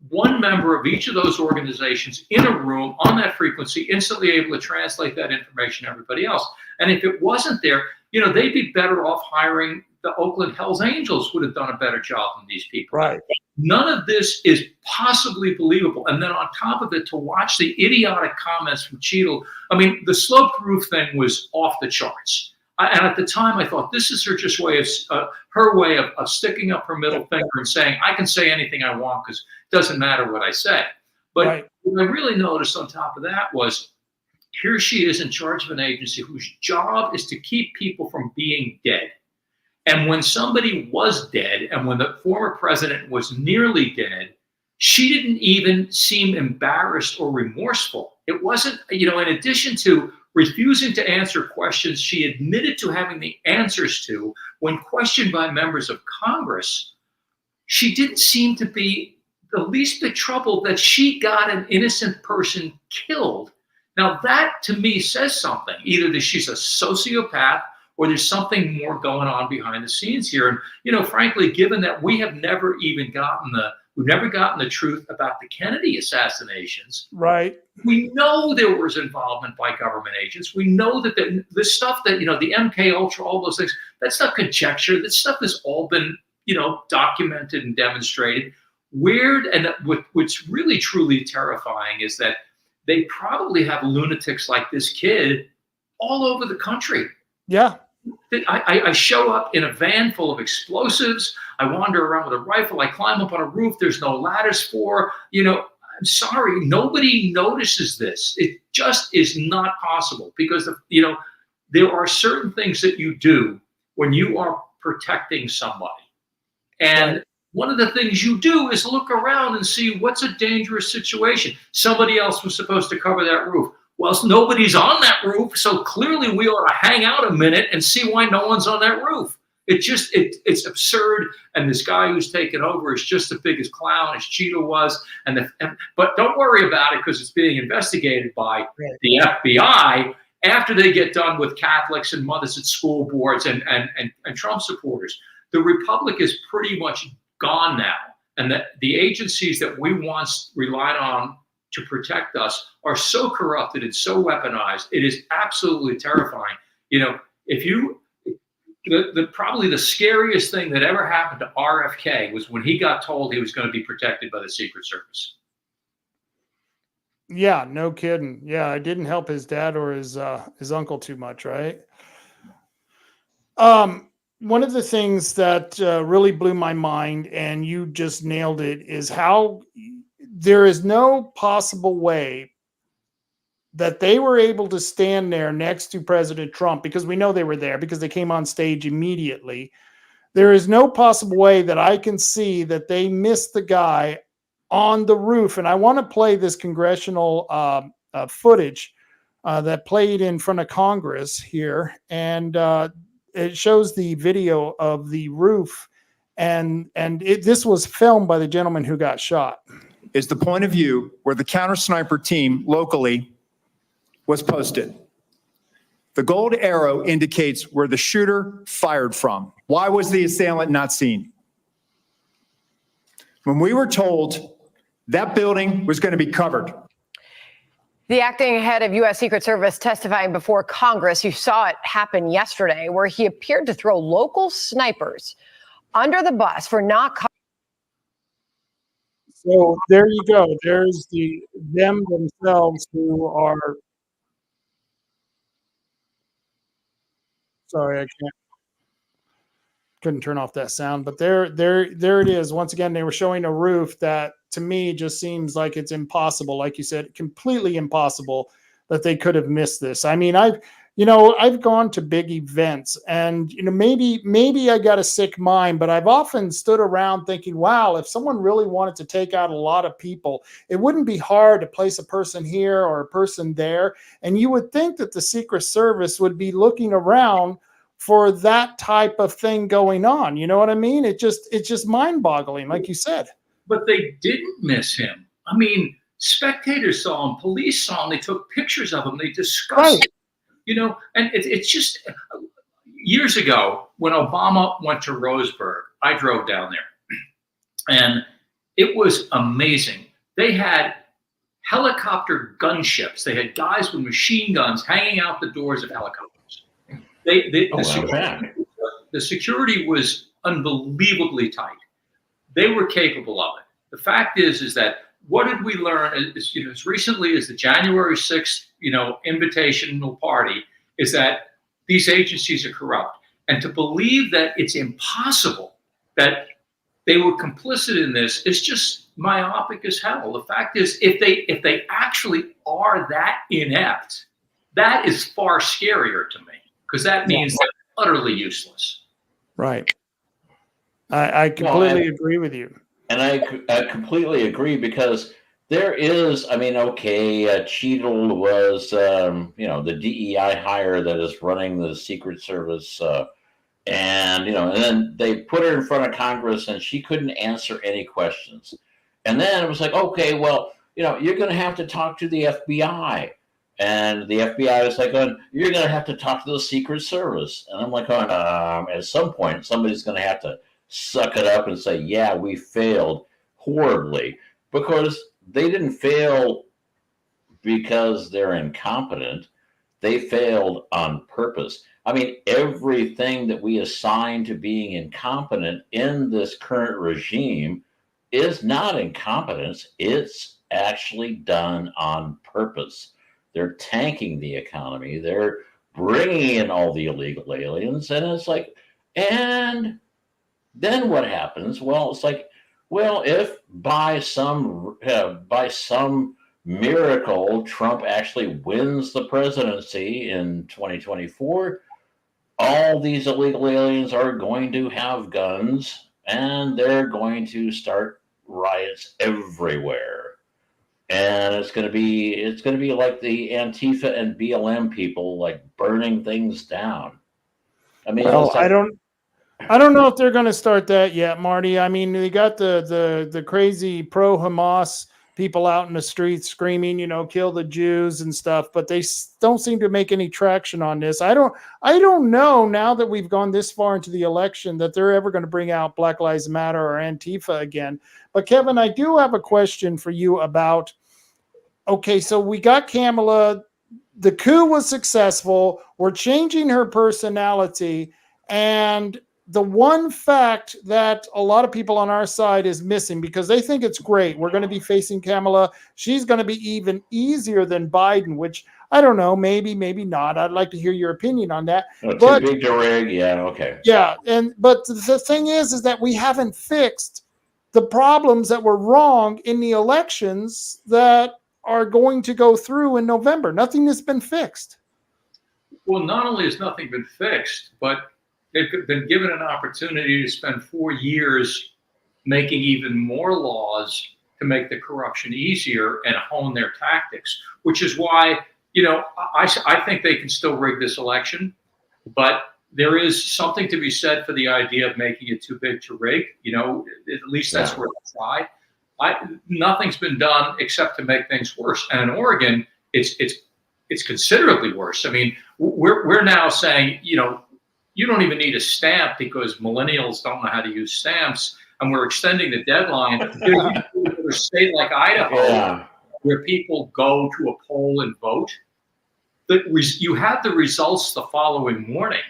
one member of each of those organizations in a room on that frequency, instantly able to translate that information to everybody else. And if it wasn't there, they'd be better off hiring the Oakland Hells Angels would have done a better job than these people. Right. None of this is possibly believable. And then on top of it, to watch the idiotic comments from Cheadle, the sloped roof thing was off the charts. And at the time, I thought this is her way of sticking up her middle finger and saying, I can say anything I want because it doesn't matter what I say. But what I really noticed on top of that was here she is in charge of an agency whose job is to keep people from being dead. And when somebody was dead and when the former president was nearly dead, she didn't even seem embarrassed or remorseful. It wasn't, in addition to refusing to answer questions she admitted to having the answers to when questioned by members of Congress, she didn't seem to be the least bit troubled that she got an innocent person killed. Now that to me says something, either that she's a sociopath or there's something more going on behind the scenes here. And, frankly, given that we have never even gotten the truth about the Kennedy assassinations. Right. We know there was involvement by government agents. We know that the stuff that, the MK Ultra, all those things, that's not conjecture. That stuff has all been, documented and demonstrated. Weird. And what's really, truly terrifying is that they probably have lunatics like this kid all over the country. Yeah. I show up in a van full of explosives. I wander around with a rifle. I climb up on a roof. There's no ladders for, I'm sorry. Nobody notices this. It just is not possible because, there are certain things that you do when you are protecting somebody. And one of the things you do is look around and see what's a dangerous situation. Somebody else was supposed to cover that roof. Well, nobody's on that roof, so clearly we ought to hang out a minute and see why no one's on that roof. It's absurd. And this guy who's taken over is just the biggest clown as Cheeto was. But don't worry about it because it's being investigated by the FBI after they get done with Catholics and mothers at school boards and Trump supporters. The Republic is pretty much gone now. And the agencies that we once relied on to protect us are so corrupted and so weaponized. It is absolutely terrifying. Probably the scariest thing that ever happened to RFK was when he got told he was going to be protected by the Secret Service. Yeah, no kidding. Yeah, it didn't help his dad or his uncle too much, right? One of the things that really blew my mind, and you just nailed it, is how there is no possible way that they were able to stand there next to President Trump, because we know they were there because they came on stage immediately. There is no possible way that I can see that they missed the guy on the roof. And I want to play this congressional footage that played in front of Congress here. And it shows the video of the roof. And this was filmed by the gentleman who got shot. Is the point of view where the counter sniper team locally was posted. The gold arrow indicates where the shooter fired from. Why was the assailant not seen? When we were told that building was going to be covered. The acting head of U.S. Secret Service testifying before Congress, you saw it happen yesterday, where he appeared to throw local snipers under the bus for not. So there you go. There's them themselves who are. Sorry, I couldn't turn off that sound, but there it is. Once again, they were showing a roof that to me just seems like it's impossible. Like you said, completely impossible that they could have missed this. I mean, I've gone to big events and, maybe I got a sick mind, but I've often stood around thinking, wow, if someone really wanted to take out a lot of people, it wouldn't be hard to place a person here or a person there. And you would think that the Secret Service would be looking around for that type of thing going on. You know what I mean? It's just mind boggling, like you said. But they didn't miss him. I mean, spectators saw him, police saw him, they took pictures of him, they discussed it. And it's just years ago when Obama went to Roseburg, I drove down there and it was amazing. They had helicopter gunships. They had guys with machine guns hanging out the doors of helicopters. The security was unbelievably tight. They were capable of it. The fact is that what did we learn as recently as the January 6th, invitational party, is that these agencies are corrupt. And to believe that it's impossible that they were complicit in this is just myopic as hell. The fact is, if they actually are that inept, that is far scarier to me, because that means they're utterly useless. Right. I completely agree with you. And I completely agree, because there is, Cheadle was, the DEI hire that is running the Secret Service. And then they put her in front of Congress and she couldn't answer any questions. And then it was like, okay, well, you're going to have to talk to the FBI. And the FBI was like, you're going to have to talk to the Secret Service. And I'm like, at some point, somebody's going to have to suck it up and say, yeah, we failed horribly, because they didn't fail because they're incompetent. They failed on purpose. I mean, everything that we assign to being incompetent in this current regime is not incompetence. It's actually done on purpose. They're tanking the economy. They're bringing in all the illegal aliens. And it's like, and then what happens? Well, it's like, if by some miracle Trump actually wins the presidency in 2024, all these illegal aliens are going to have guns and they're going to start riots everywhere. And it's going to be like the Antifa and BLM people, like burning things down. I mean, well, I don't know if they're going to start that yet, Marty. I mean, they got the crazy pro-Hamas people out in the streets screaming, kill the Jews and stuff, but they don't seem to make any traction on this. I don't know now that we've gone this far into the election that they're ever going to bring out Black Lives Matter or Antifa again. But Kevin, I do have a question for you about, okay, so we got Kamala, the coup was successful, we're changing her personality, and the one fact that a lot of people on our side is missing, because they think it's great, we're going to be facing Kamala, she's going to be even easier than Biden, which I don't know, maybe not. I'd like to hear your opinion on that. Oh, but too big to rig, yeah, okay. Yeah, but the thing is that we haven't fixed the problems that were wrong in the elections that are going to go through in November. Nothing has been fixed. Well, not only has nothing been fixed, but they've been given an opportunity to spend 4 years making even more laws to make the corruption easier and hone their tactics, which is why, I think they can still rig this election, but there is something to be said for the idea of making it too big to rig. At least that's where they try. Nothing's been done except to make things worse. And in Oregon, it's considerably worse. I mean, we're now saying, you don't even need a stamp because millennials don't know how to use stamps, and we're extending the deadline. In a state like Idaho, where people go to a poll and vote, you have the results the following morning.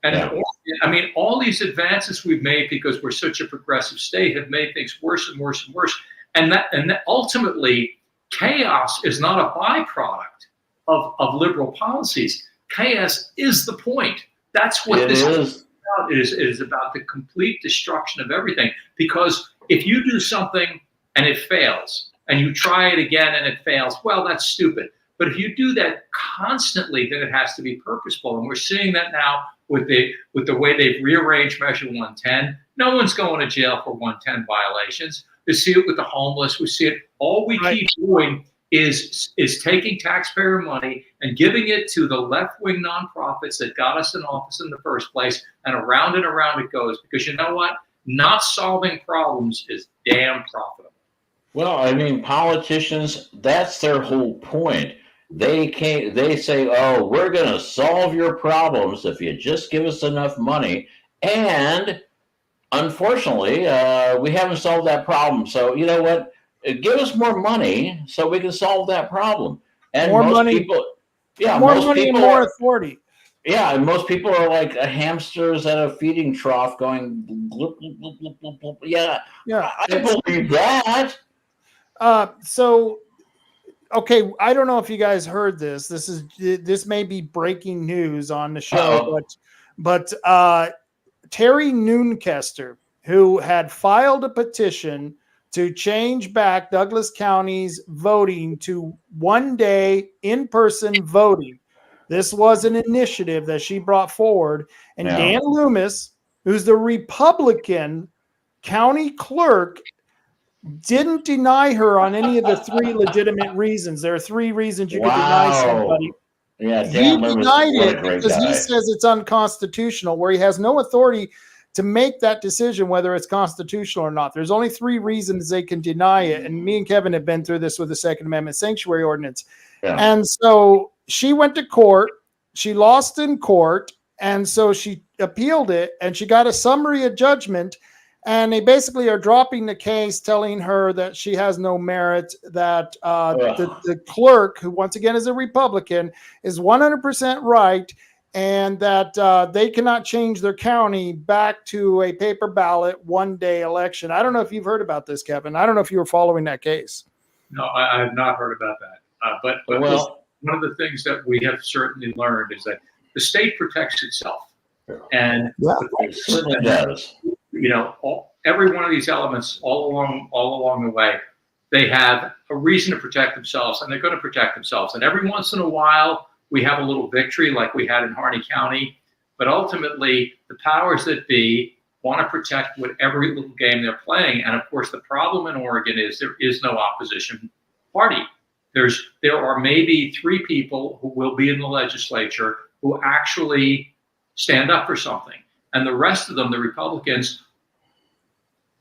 And in Oregon, I mean, all these advances we've made because we're such a progressive state have made things worse and worse and worse. And that ultimately, chaos is not a byproduct of liberal policies. Chaos is the point. That's what this is about. It is about the complete destruction of everything. Because if you do something and it fails, and you try it again and it fails, well, that's stupid. But if you do that constantly, then it has to be purposeful. And we're seeing that now with the way they've rearranged Measure 110. No one's going to jail for 110 violations. We see it with the homeless. We see it. All we keep doing is taking taxpayer money and giving it to the left-wing nonprofits that got us in office in the first place, and around it goes. Because you know what? Not solving problems is damn profitable. Well, I mean, politicians, that's their whole point. They say, oh, we're going to solve your problems if you just give us enough money. And unfortunately, we haven't solved that problem. So you know what? Give us more money so we can solve that problem. And more most money, people, more money and more authority. Yeah, and most people are like hamsters at a feeding trough going, bloop, bloop, bloop, bloop, bloop, bloop. Yeah, I believe that. So, okay, I don't know if you guys heard this. This may be breaking news on the show, but Terry Noonkester, who had filed a petition to change back Douglas County's voting to 1 day in-person voting. This was an initiative that she brought forward, and Dan Loomis, who's the Republican county clerk, didn't deny her on any of the 3 legitimate reasons. There are 3 reasons you could deny somebody. Yeah, he denied it because he says it's unconstitutional, where he has no authority to make that decision whether it's constitutional or not. There's only 3 reasons they can deny it. And me and Kevin have been through this with the Second Amendment sanctuary ordinance. Yeah. And so she went to court. She lost in court. And so she appealed it, and she got a summary of judgment. And they basically are dropping the case, telling her that she has no merit, that the clerk, who once again is a Republican, is 100% right, and that they cannot change their county back to a paper ballot 1 day election. I don't know if you've heard about this, Kevin. I don't know if you were following that case. No, I have not heard about that. But one of the things that we have certainly learned is that the state protects itself. And it certainly does. Every one of these elements all along the way, they have a reason to protect themselves, and they're going to protect themselves. And every once in a while, we have a little victory like we had in Harney County. But ultimately, the powers that be want to protect whatever little game they're playing. And of course, the problem in Oregon is there is no opposition party. There are maybe 3 people who will be in the legislature who actually stand up for something. And the rest of them, the Republicans,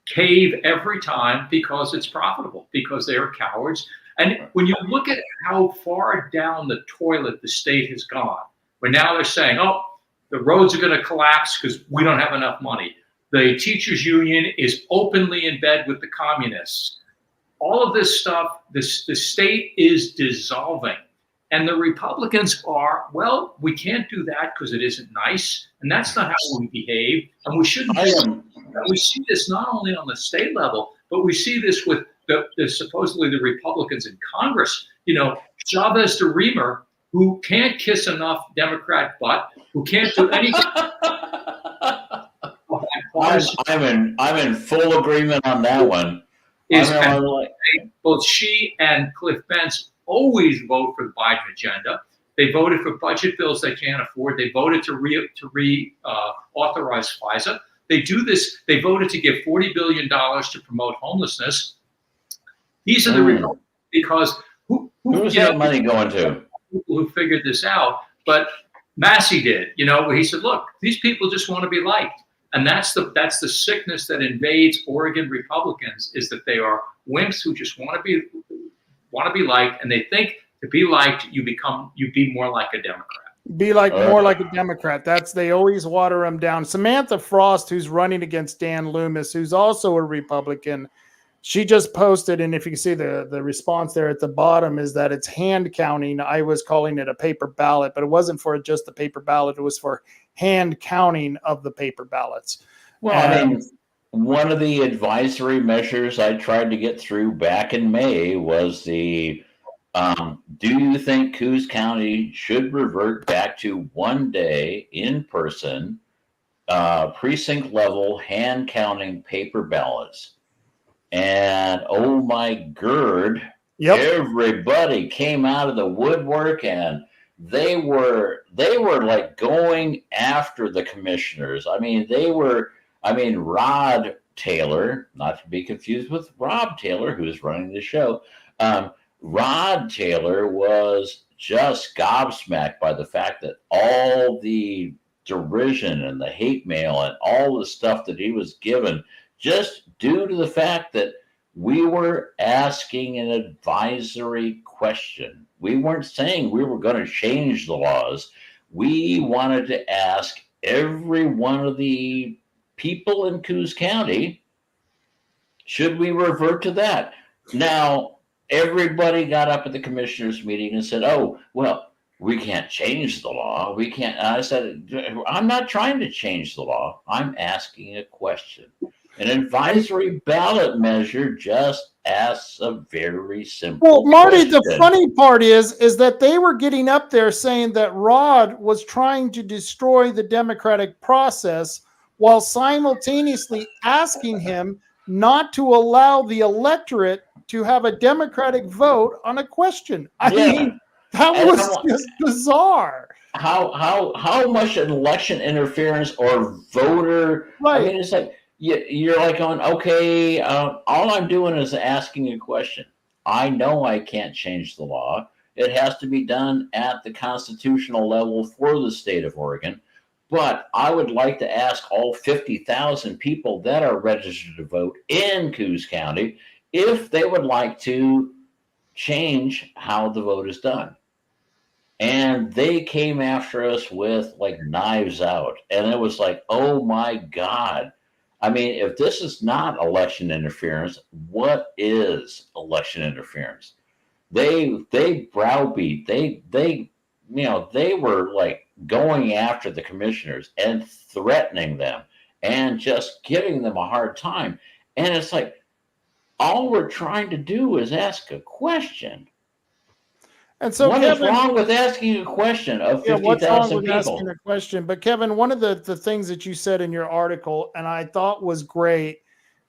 cave every time because it's profitable, because they are cowards. And when you look at how far down the toilet the state has gone, where now they're saying, oh, the roads are going to collapse because we don't have enough money. The teachers union is openly in bed with the communists. All of this stuff, the state is dissolving. And the Republicans are, well, we can't do that because it isn't nice. And that's not how we behave. And we shouldn't. We see this not only on the state level, but we see this with the supposedly the Republicans in Congress. You know, Chavez de Reamer, who can't kiss enough Democrat butt, who can't do anything. I'm in full agreement on that one. Both she and Cliff Benz always vote for the Biden agenda. They voted for budget bills they can't afford. They voted to authorize FISA. They do this. They voted to give $40 billion to promote homelessness. These are the Republicans, because who's that money going to? People who figured this out, but Massey did. You know, where he said, "Look, these people just want to be liked." And that's the sickness that invades Oregon Republicans, is that they are wimps who just want to be liked, and they think to be liked you be more like a Democrat. Be like more like a Democrat. They always water them down. Samantha Frost, who's running against Dan Loomis, who's also a Republican, she just posted, and if you can see the response there at the bottom, is that it's hand counting. I was calling it a paper ballot, but it wasn't for just the paper ballot. It was for hand counting of the paper ballots. Well, I mean, one of the advisory measures I tried to get through back in May was the do you think Coos County should revert back to 1 day in person, precinct level hand counting paper ballots? And oh my gird, everybody came out of the woodwork, and they were like going after the commissioners. I mean, Rod Taylor, not to be confused with Rob Taylor, who's running the show. Rod Taylor was just gobsmacked by the fact that all the derision and the hate mail and all the stuff that he was given, just due to the fact that we were asking an advisory question. We weren't saying we were going to change the laws. We wanted to ask every one of the people in Coos County, should we revert to that? Now, everybody got up at the commissioners' meeting and said, oh, well, we can't change the law. We can't. And I said, I'm not trying to change the law. I'm asking a question. An advisory ballot measure just asks a very simple Marty, question. the funny part is that they were getting up there saying that Rod was trying to destroy the democratic process while simultaneously asking him not to allow the electorate to have a democratic vote on a question. I mean, that was just bizarre. How much election interference or voter? Right. I mean, it's like you're like going, okay, all I'm doing is asking a question. I know I can't change the law. It has to be done at the constitutional level for the state of Oregon. But I would like to ask all 50,000 people that are registered to vote in Coos County if they would like to change how the vote is done. And they came after us with like knives out. And it was like, oh my God. I mean, if this is not election interference, what is election interference? They browbeat. They were like going after the commissioners and threatening them and just giving them a hard time. And it's like, all we're trying to do is ask a question. And so, what Kevin, is wrong with asking a question of 50,000 people? Asking a question? But Kevin, one of the things that you said in your article, and I thought was great,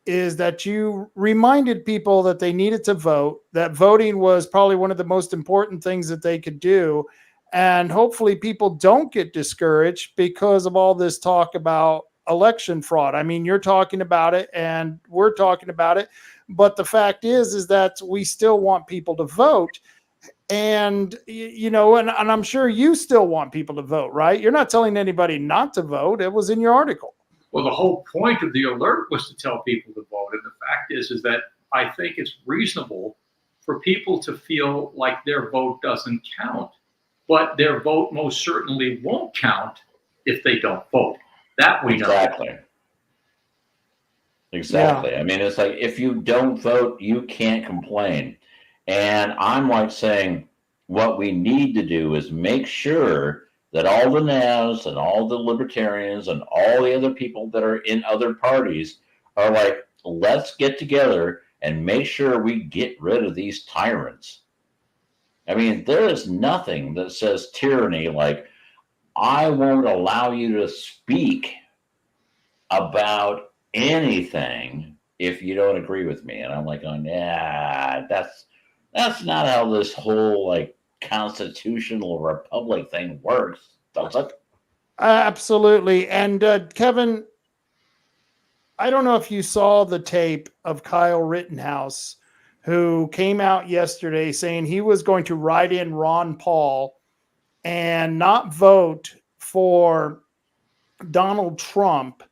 is that you reminded people that they needed to vote, that voting was probably one of the most important things that they could do. And hopefully people don't get discouraged because of all this talk about election fraud. I mean, you're talking about it and we're talking about it. But the fact is that we still want people to vote. And, and I'm sure you still want people to vote, right? You're not telling anybody not to vote. It was in your article. Well, the whole point of the alert was to tell people to vote. And the fact is that I think it's reasonable for people to feel like their vote doesn't count, but their vote most certainly won't count if they don't vote. That we know. Exactly. Yeah. I mean, it's like, if you don't vote, you can't complain. And I'm like saying, what we need to do is make sure that all the NAVs and all the libertarians and all the other people that are in other parties are like, let's get together and make sure we get rid of these tyrants. I mean, there is nothing that says tyranny like, I won't allow you to speak about anything if you don't agree with me. And I'm like, that's not how this whole like constitutional republic thing works, does it? Absolutely. And Kevin, I don't know if you saw the tape of Kyle Rittenhouse, who came out yesterday saying he was going to write in Ron Paul and not vote for Donald Trump.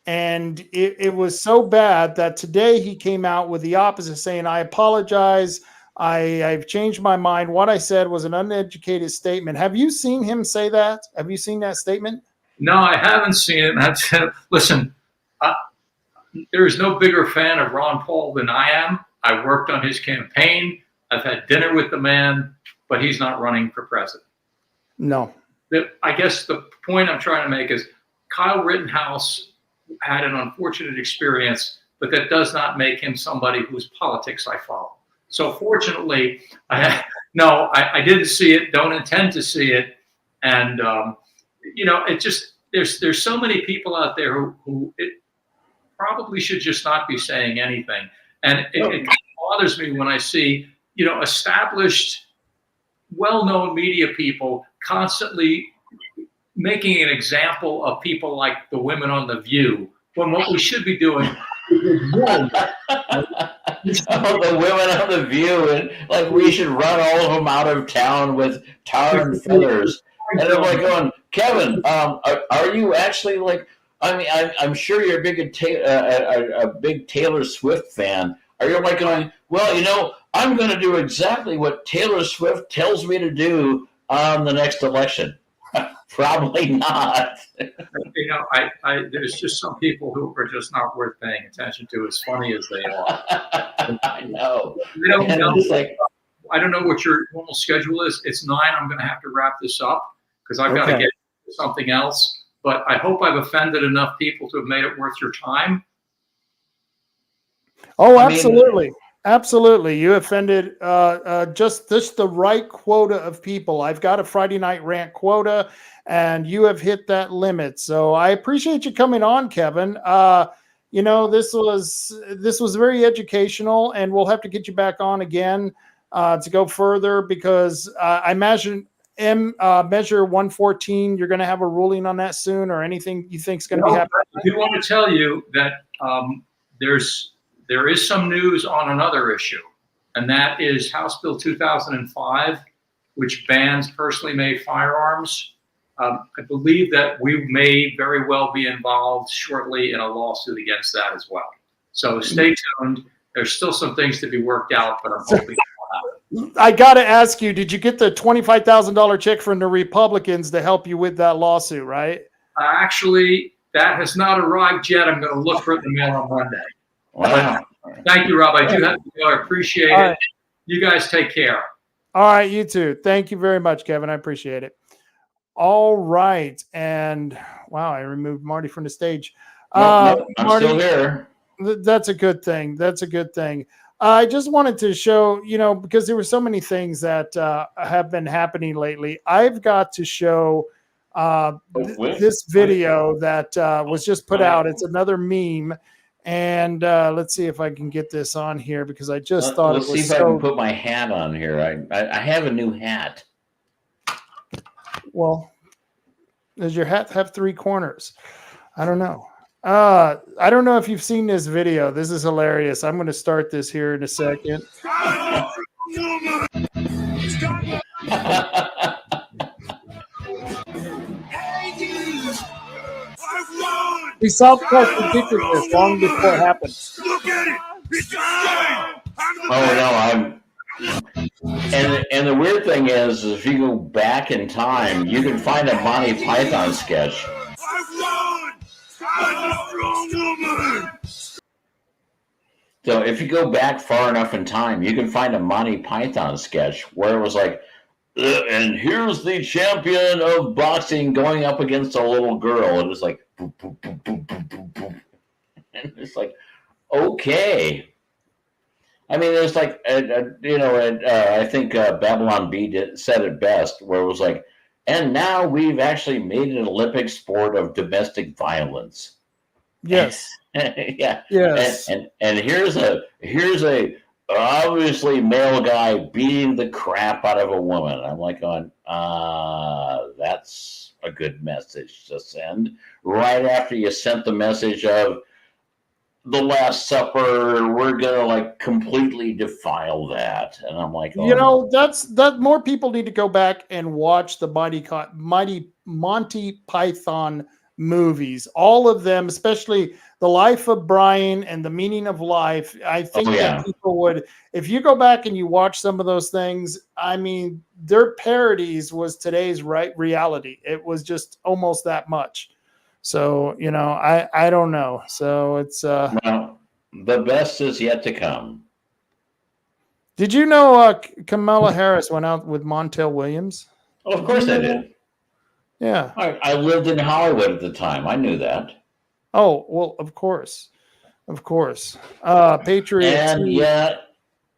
And it was so bad that today he came out with the opposite, saying, I apologize. I've changed my mind. What I said was an uneducated statement. Have you seen him say that? Have you seen that statement? No, I haven't seen it. Listen, there is no bigger fan of Ron Paul than I am. I worked on his campaign. I've had dinner with the man, but he's not running for president. No. I guess the point I'm trying to make is Kyle Rittenhouse had an unfortunate experience, but that does not make him somebody whose politics I follow. So fortunately, I didn't see it, don't intend to see it. And, it just, there's so many people out there who it probably should just not be saying anything. And it bothers me when I see, established, well-known media people constantly making an example of people like the women on The View, when what we should be doing is the women on The View, and like we should run all of them out of town with tar and feathers. And I'm like going, Kevin, are you actually like? I mean, I'm sure you're a big Taylor Swift fan. Are you like going? Well, I'm going to do exactly what Taylor Swift tells me to do on the next election. Probably not. There's just some people who are just not worth paying attention to, as funny as they are. I know. I don't know what your normal schedule is. It's 9. I'm going to have to wrap this up because I've got to get to something else. But I hope I've offended enough people to have made it worth your time. Oh, absolutely. Absolutely. You offended just the right quota of people. I've got a Friday night rant quota, and you have hit that limit. So I appreciate you coming on, Kevin. This was very educational, and we'll have to get you back on again to go further, because I imagine Measure 114, you're going to have a ruling on that soon, or anything you think is going to be happening? I do want to tell you that there is some news on another issue, and that is House Bill 2005, which bans personally made firearms. I believe that we may very well be involved shortly in a lawsuit against that as well. So stay tuned. There's still some things to be worked out, but I'm hoping it'll happen. I got to ask you, did you get the $25,000 check from the Republicans to help you with that lawsuit, right? Actually, that has not arrived yet. I'm going to look for it in the mail on Monday. Wow. Thank you, Rob. I do have to go. I appreciate it. You guys take care. All right, you too. Thank you very much, Kevin. I appreciate it. All right. And wow, I removed Marty from the stage. I'm Marty, still here. That's a good thing. That's a good thing. I just wanted to show, because there were so many things that have been happening lately. I've got to show this video that was just put out. It's another meme. And let's see if I can get this on here, because I just thought it was see if I can put my hat on here. I have a new hat. Well, does your hat have 3 corners? I don't know. I don't know if you've seen this video. This is hilarious. I'm going to start this here in a second. The South Park predicted this long before it happened. Oh no, and the weird thing is if you go back in time, you can find a Monty Python sketch. So if you go back far enough in time, you can find a Monty Python sketch where it was like, and here's the champion of boxing going up against a little girl. It was like, boop, boop, boop, boop, boop, boop, boop. And it's like, okay. I mean, it's like, I think Babylon B said it best, where it was like, and now we've actually made an Olympic sport of domestic violence. Yes. Yeah. Yes. And here's a obviously male guy beating the crap out of a woman. I'm like going, that's a good message to send right after you sent the message of the Last Supper. We're gonna like completely defile that. And I'm like, that more people need to go back and watch the mighty Monty Python movies, all of them, especially The Life of Brian and The Meaning of Life. I think that people would, if you go back and you watch some of those things, I mean, their parodies was today's reality. It was just almost that much. So, I don't know. So it's well, the best is yet to come. Did you know Kamala Harris went out with Montel Williams? Oh, of course I did. Yeah. I lived in Hollywood at the time. I knew that. Oh, well, of course. Of course. Patriot.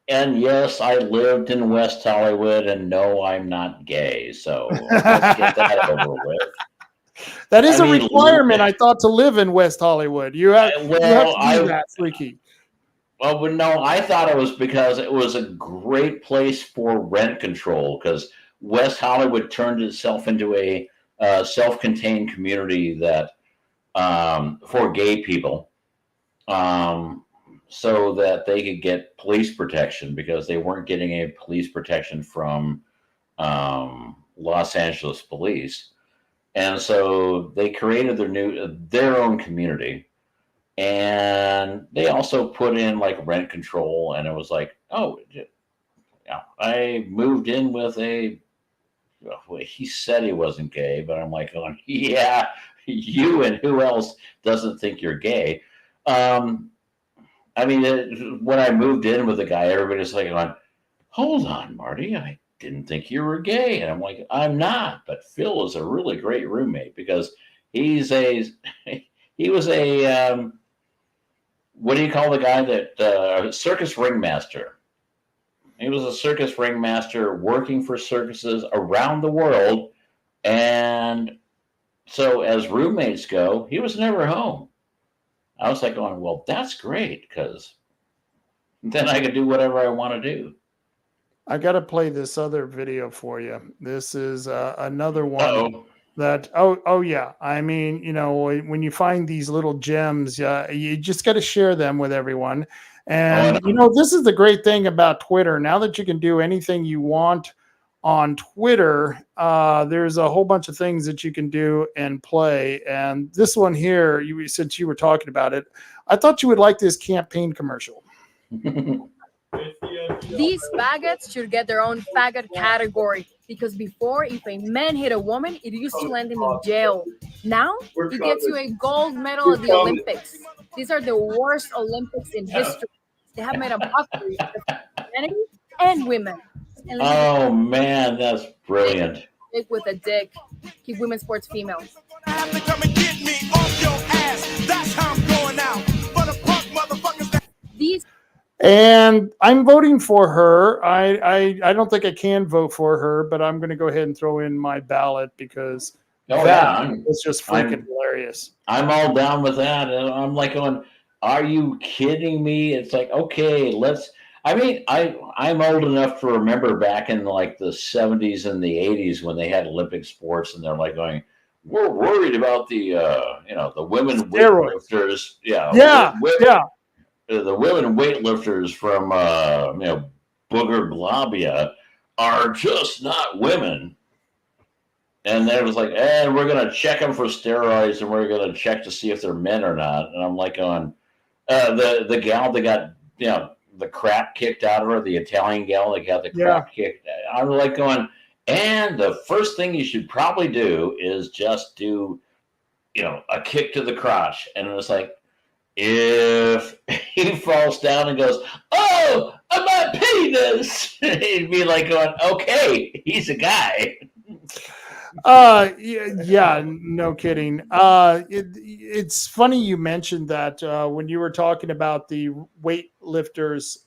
And yes, I lived in West Hollywood, and no, I'm not gay. So let's get that over with. That is a requirement, I thought, to live in West Hollywood. You have to do that, freaky. Well, but no, I thought it was because it was a great place for rent control, because West Hollywood turned itself into a self-contained community that for gay people, so that they could get police protection, because they weren't getting any police protection from Los Angeles police. And so they created their own community, and they also put in like rent control. And it was like, I moved in with he said he wasn't gay, but I'm like, yeah, you and who else doesn't think you're gay? I mean, when I moved in with a guy, everybody's like, hold on, Marty, I didn't think you were gay. And I'm like, I'm not, but Phil is a really great roommate, because he was a what do you call the guy that circus ringmaster? He was a circus ringmaster working for circuses around the world. And so as roommates go, he was never home. I was like going, well, that's great, because then I could do whatever I want to do. I got to play this other video for you. This is another one that, yeah. I mean, when you find these little gems, you just got to share them with everyone. And, this is the great thing about Twitter. Now that you can do anything you want on Twitter, there's a whole bunch of things that you can do and play. And this one here, since you were talking about it, I thought you would like this campaign commercial. These faggots should get their own faggot category, because before, if a man hit a woman, it used to land him in jail. Now, it gets you a gold medal at the Olympics. These are the worst Olympics in history. They have made a mockery of humanity and women. Oh, man, that's brilliant. Dick with a dick. Keep women's sports female. Have to come and get me off your ass. That's how I'm going out. For the punk motherfuckers. These. And I'm voting for her. I don't think I can vote for her, but I'm going to go ahead and throw in my ballot, because it's just freaking hilarious. I'm all down with that. And I'm like going, are you kidding me? It's like, okay, I'm old enough to remember back in like the 70s and the 80s when they had Olympic sports, and they're like going, we're worried about the women weightlifters. The women weightlifters from Booger Globia are just not women. And then it was like, and we're going to check them for steroids, and we're going to check to see if they're men or not. And I'm like, the gal that got, the crap kicked out of her, the Italian gal that got the crap kicked. I'm like going, and the first thing you should probably do is just do, a kick to the crotch. And it was like, if he falls down and goes, oh, my penis, he'd be like going, okay, he's a guy. Yeah, no kidding. It's funny you mentioned that when you were talking about the weightlifters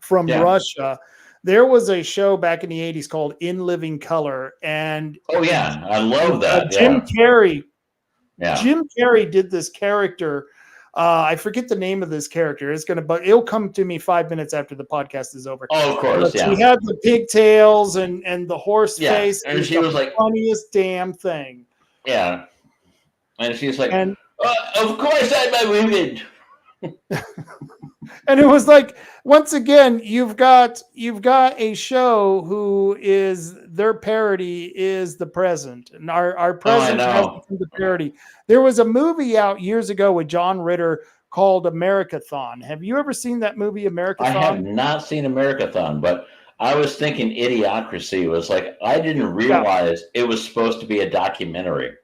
from Russia. There was a show back in the 80s called In Living Color, and I love that. Jim Carrey. Jim Carrey did this character. I forget the name of this character. It'll come to me 5 minutes after the podcast is over. Oh, of course, But he had the pigtails and the horse face. And she was like, funniest damn thing. Yeah. And she's like, of course I'm a woman. And it was like, once again, you've got a show who is their parody is the present, and our present has become the parody. There was a movie out years ago with John Ritter called Americathon. Have you ever seen that movie, Americathon? I have not seen Americathon, but I was thinking Idiocracy was like, I didn't realize it was supposed to be a documentary.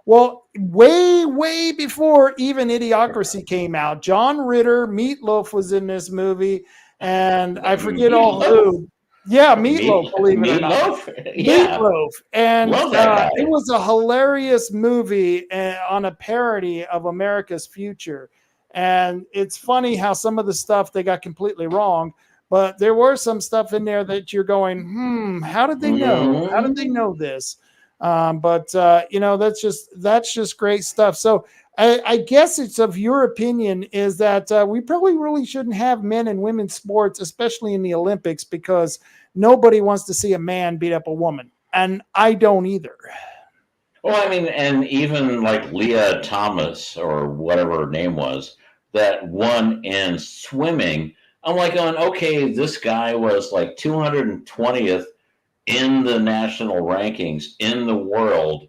Well, way before even Idiocracy came out, John Ritter, Meatloaf was in this movie, and I forget all who. Yeah, Meatloaf, believe it or not. Meatloaf. And it was a hilarious movie on a parody of America's future. And it's funny how some of the stuff they got completely wrong, but there were some stuff in there that you're going, how did they know? How did they know this? But that's just great stuff. So I guess it's of your opinion is that we probably really shouldn't have men and women's sports, especially in the Olympics, because nobody wants to see a man beat up a woman. And I don't either. Well, I mean, and even like Leah Thomas or whatever her name was that won in swimming, I'm like going, okay, this guy was like 220th in the national rankings in the world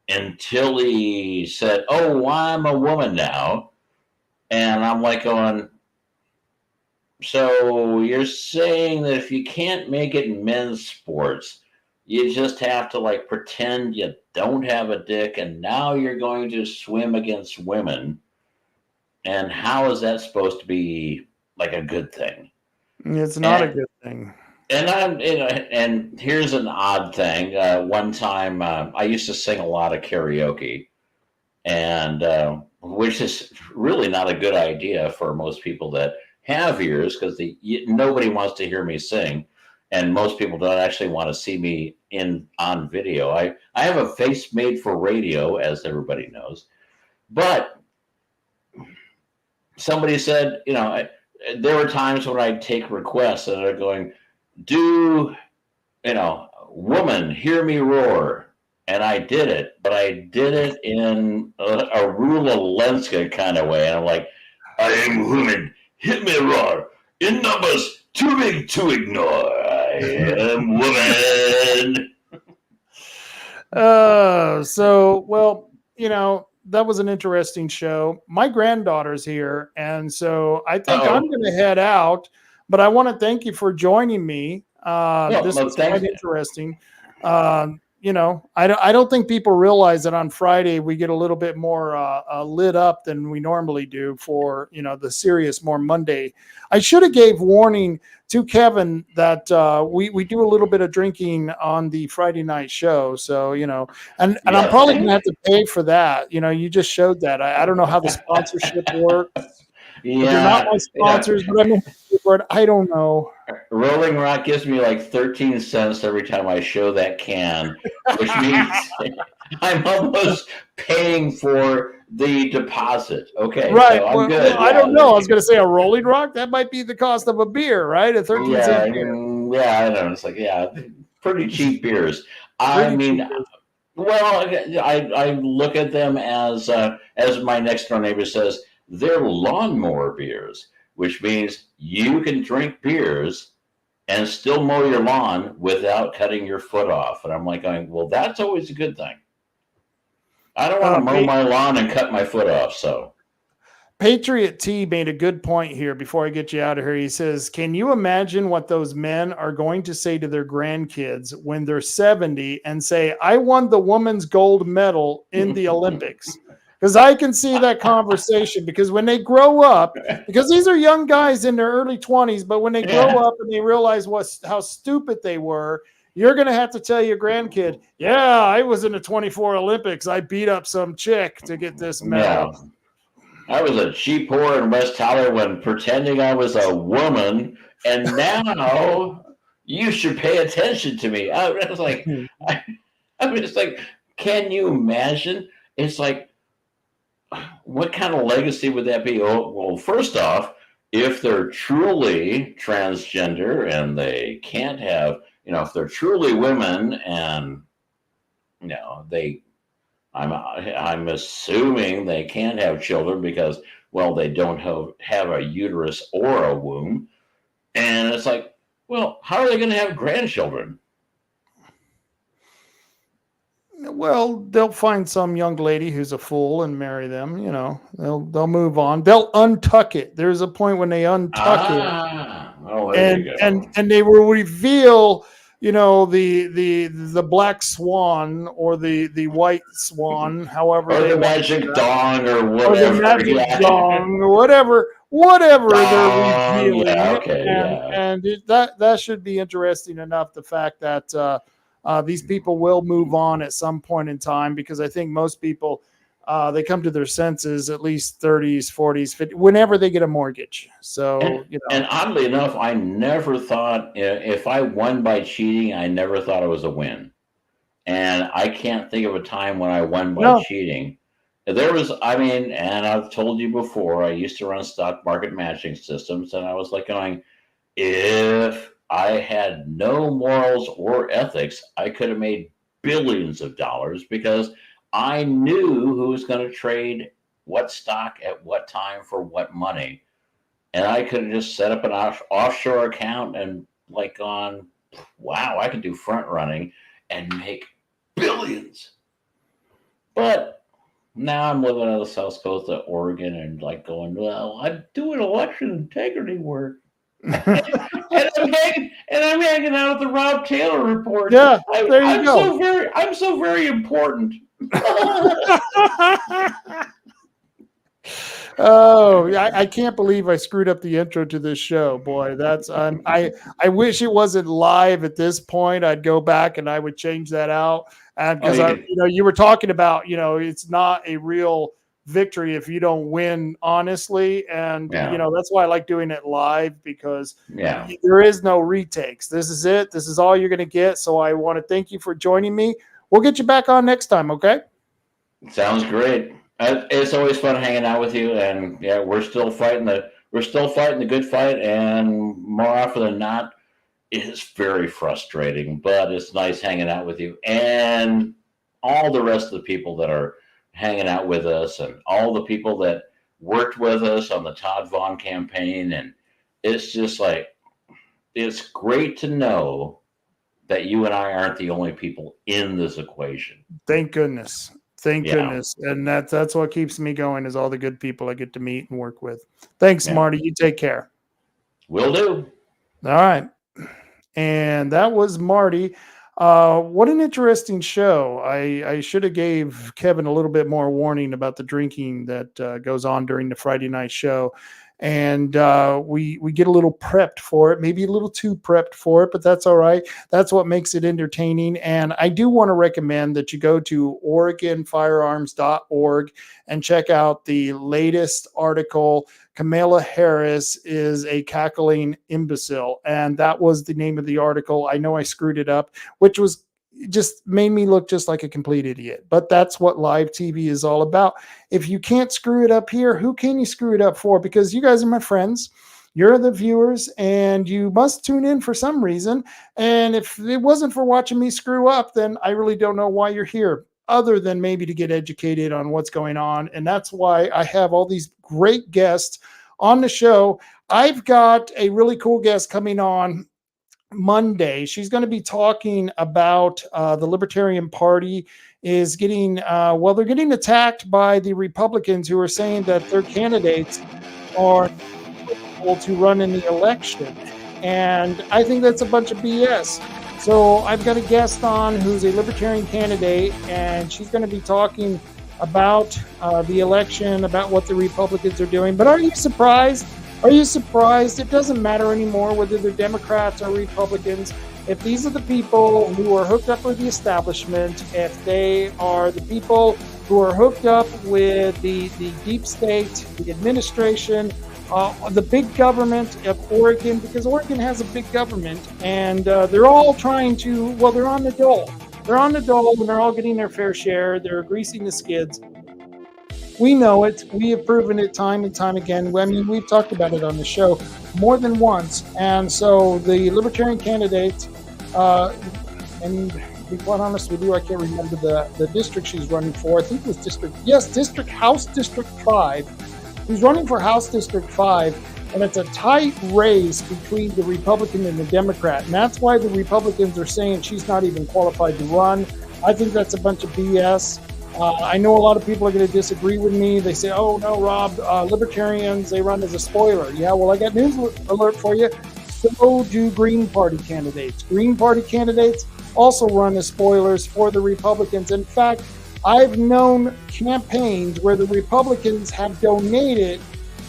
until he said, oh, I'm a woman now. And I'm like going, so you're saying that if you can't make it in men's sports, you just have to like pretend you don't have a dick, and now you're going to swim against women. And how is that supposed to be like a good thing? It's not a good thing. And here's an odd thing. One time, I used to sing a lot of karaoke, and which is really not a good idea for most people that have ears, because nobody wants to hear me sing, and most people don't actually want to see me on video. I have a face made for radio, as everybody knows, but somebody said, there were times when I'd take requests and they're going, do, woman, hear me roar. And I did it, but I did it in a Rula Lenska kind of way. And I'm like, I am woman, hear me roar. In numbers too big to ignore. I am woman. That was an interesting show. My granddaughter's here, and so I think I'm going to head out. But I want to thank you for joining me. This was quite interesting. I don't think people realize that on Friday we get a little bit more lit up than we normally do for the serious, more Monday. I should have gave warning to Kevin that we do a little bit of drinking on the Friday night show. So and I'm probably gonna have to pay for that. You just showed that. I don't know how the sponsorship works. Yeah, they're not my sponsors, but I don't know. Rolling Rock gives me like 13 cents every time I show that can, which means I'm almost paying for the deposit. Okay, right. So I'm good. I don't know. I was going to say a Rolling Rock. That might be the cost of a beer, right? A 13-cent beer. Yeah, I know. It's like, pretty cheap beers. I look at them as my next door neighbor says, they're lawnmower beers, which means you can drink beers and still mow your lawn without cutting your foot off. And I'm like going, well, that's always a good thing. I don't want to mow my lawn and cut my foot off. So Patriot T made a good point here before I get you out of here. He says, can you imagine what those men are going to say to their grandkids when they're 70 and say, I won the women's gold medal in the Olympics? Because I can see that conversation, because when they grow up, because these are young guys in their early 20s, but when they grow up and they realize how stupid they were, you're going to have to tell your grandkid, yeah, I was in the 24 Olympics. I beat up some chick to get this medal. Yeah. I was a cheap whore in West Hollywood pretending I was a woman, and now you should pay attention to me. I was like, it's like, can you imagine? It's like, what kind of legacy would that be? Oh, well, first off, if they're truly transgender and they can't have, if they're truly women and, I'm assuming they can't have children because, well, they don't have a uterus or a womb. And it's like, well, how are they going to have grandchildren? Well, they'll find some young lady who's a fool and marry them. They'll move on. They'll untuck it. There's a point when they untuck it, and they will reveal, the black swan or the white swan, however, or they the magic dong or whatever, or the magic dong or whatever they're revealing. And that should be interesting enough. The fact that these people will move on at some point in time, because I think most people, they come to their senses at least 30s, 40s, 50s, whenever they get a mortgage. So, and oddly enough, I never thought, if I won by cheating, I never thought it was a win. And I can't think of a time when I won by cheating. There was, and I've told you before, I used to run stock market matching systems, and I was like going, if I had no morals or ethics, I could have made billions of dollars, because I knew who was going to trade what stock at what time for what money. And I could have just set up an offshore account and wow, I could do front running and make billions. But now I'm living on the south coast of Oregon and going, well, I'm doing election integrity work. and I'm hanging out at the Rob Taylor Report. Yeah, there you go. I'm so very important. Oh, I can't believe I screwed up the intro to this show. Boy, I wish it wasn't live at this point. I'd go back and I would change that out. And because you were talking about, it's not a real victory if you don't win honestly. And that's why I like doing it live, because there is no retakes. This is it. This is all you're going to get. So I want to thank you for joining me. We'll get you back on next time. Okay. Sounds great. It's always fun hanging out with you, and we're still fighting the good fight, and more often than not, it's very frustrating, but it's nice hanging out with you and all the rest of the people that are hanging out with us, and all the people that worked with us on the Todd Vaughn campaign. And it's just it's great to know that you and I aren't the only people in this equation. Thank goodness. Thank goodness. And that's what keeps me going, is all the good people I get to meet and work with. Thanks, Marty. You take care. Will do. All right. And that was Marty. What an interesting show. I should have gave Kevin a little bit more warning about the drinking that goes on during the Friday night show. And we get a little prepped for it, maybe a little too prepped for it, but that's all right. That's what makes it entertaining. And I do want to recommend that you go to OregonFirearms.org and check out the latest article. Kamala Harris is a cackling imbecile. And that was the name of the article. I know I screwed it up, which was just made me look just like a complete idiot. But that's what live TV is all about. If you can't screw it up here, who can you screw it up for? Because you guys are my friends. You're the viewers, and you must tune in for some reason. And if it wasn't for watching me screw up, then I really don't know why you're here, other than maybe to get educated on what's going on. And that's why I have all these great guests on the show. I've got a really cool guest coming on Monday, she's going to be talking about the Libertarian Party is getting, they're getting attacked by the Republicans who are saying that their candidates are able to run in the election. And I think that's a bunch of BS. So I've got a guest on who's a Libertarian candidate, and she's going to be talking about the election, about what the Republicans are doing. But are you surprised? Are you surprised? It doesn't matter anymore whether they're Democrats or Republicans. If these are the people who are hooked up with the establishment, if they are the people who are hooked up with the deep state, the administration, the big government of Oregon, because Oregon has a big government, and they're all trying to, they're on the dole. They're on the dole, and they're all getting their fair share. They're greasing the skids. We know it. We have proven it time and time again. I mean, we've talked about it on the show more than once. And so the Libertarian candidate, and to be quite honest with you, I can't remember the district she's running for. I think it was House District 5. She's running for House District 5, and it's a tight race between the Republican and the Democrat. And that's why the Republicans are saying she's not even qualified to run. I think that's a bunch of BS. I know a lot of people are going to disagree with me. They say, oh, no, Rob, Libertarians, they run as a spoiler. Yeah, well, I got news alert for you. So do Green Party candidates. Green Party candidates also run as spoilers for the Republicans. In fact, I've known campaigns where the Republicans have donated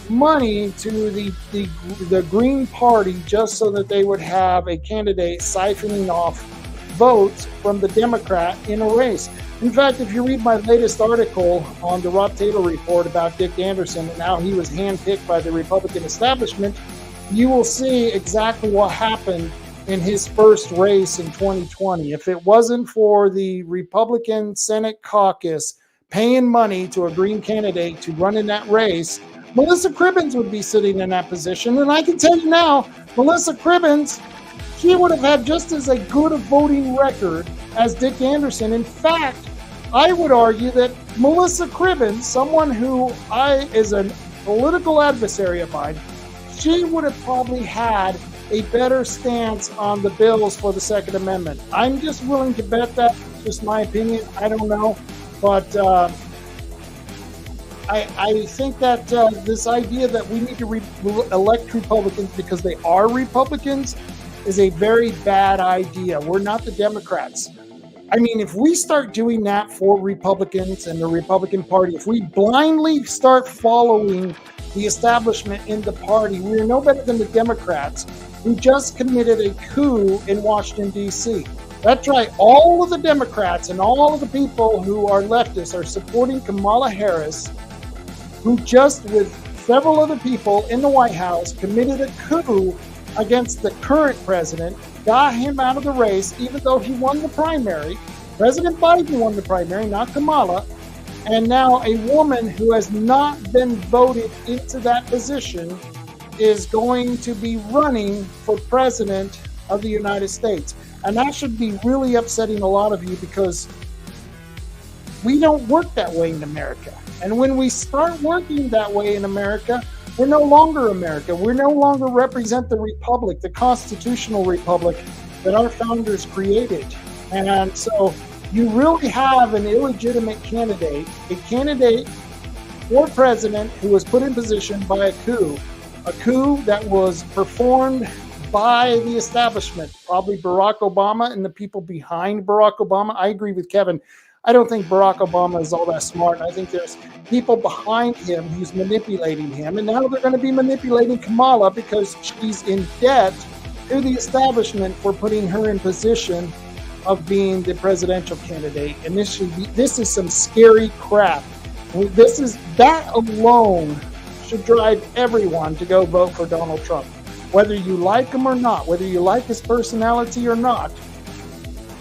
money to the Green Party just so that they would have a candidate siphoning off votes from the Democrat in a race. In fact, if you read my latest article on the Rob Taylor Report about Dick Anderson and how he was handpicked by the Republican establishment, you will see exactly what happened in his first race in 2020. If it wasn't for the Republican Senate caucus paying money to a Green candidate to run in that race, Melissa Cribbins would be sitting in that position. And I can tell you now, Melissa Cribbins, she would have had just as a good a voting record as Dick Anderson. In fact, I would argue that Melissa Cribbins, someone who is a political adversary of mine, she would have probably had a better stance on the bills for the Second Amendment. I'm just willing to bet that. It's just my opinion. I don't know. But I think that this idea that we need to elect Republicans because they are Republicans is a very bad idea. We're not the Democrats. I mean, if we start doing that for Republicans and the Republican Party, if we blindly start following the establishment in the party, we're no better than the Democrats who just committed a coup in Washington, D.C. That's right. All of the Democrats and all of the people who are leftists are supporting Kamala Harris, who just with several other people in the White House committed a coup against the current president, got him out of the race, even though he won the primary. President Biden won the primary, not Kamala. And now a woman who has not been voted into that position is going to be running for president of the United States. And that should be really upsetting a lot of you because we don't work that way in America. And when we start working that way in America, we're no longer America. We no longer represent the republic, the constitutional republic that our founders created. And so you really have an illegitimate candidate, a candidate for president who was put in position by a coup that was performed by the establishment, probably Barack Obama and the people behind Barack Obama. I agree with Kevin. I don't think Barack Obama is all that smart. I think there's people behind him who's manipulating him. And now they're going to be manipulating Kamala because she's in debt to the establishment for putting her in position of being the presidential candidate. And this is some scary crap. That alone should drive everyone to go vote for Donald Trump. Whether you like him or not, whether you like his personality or not,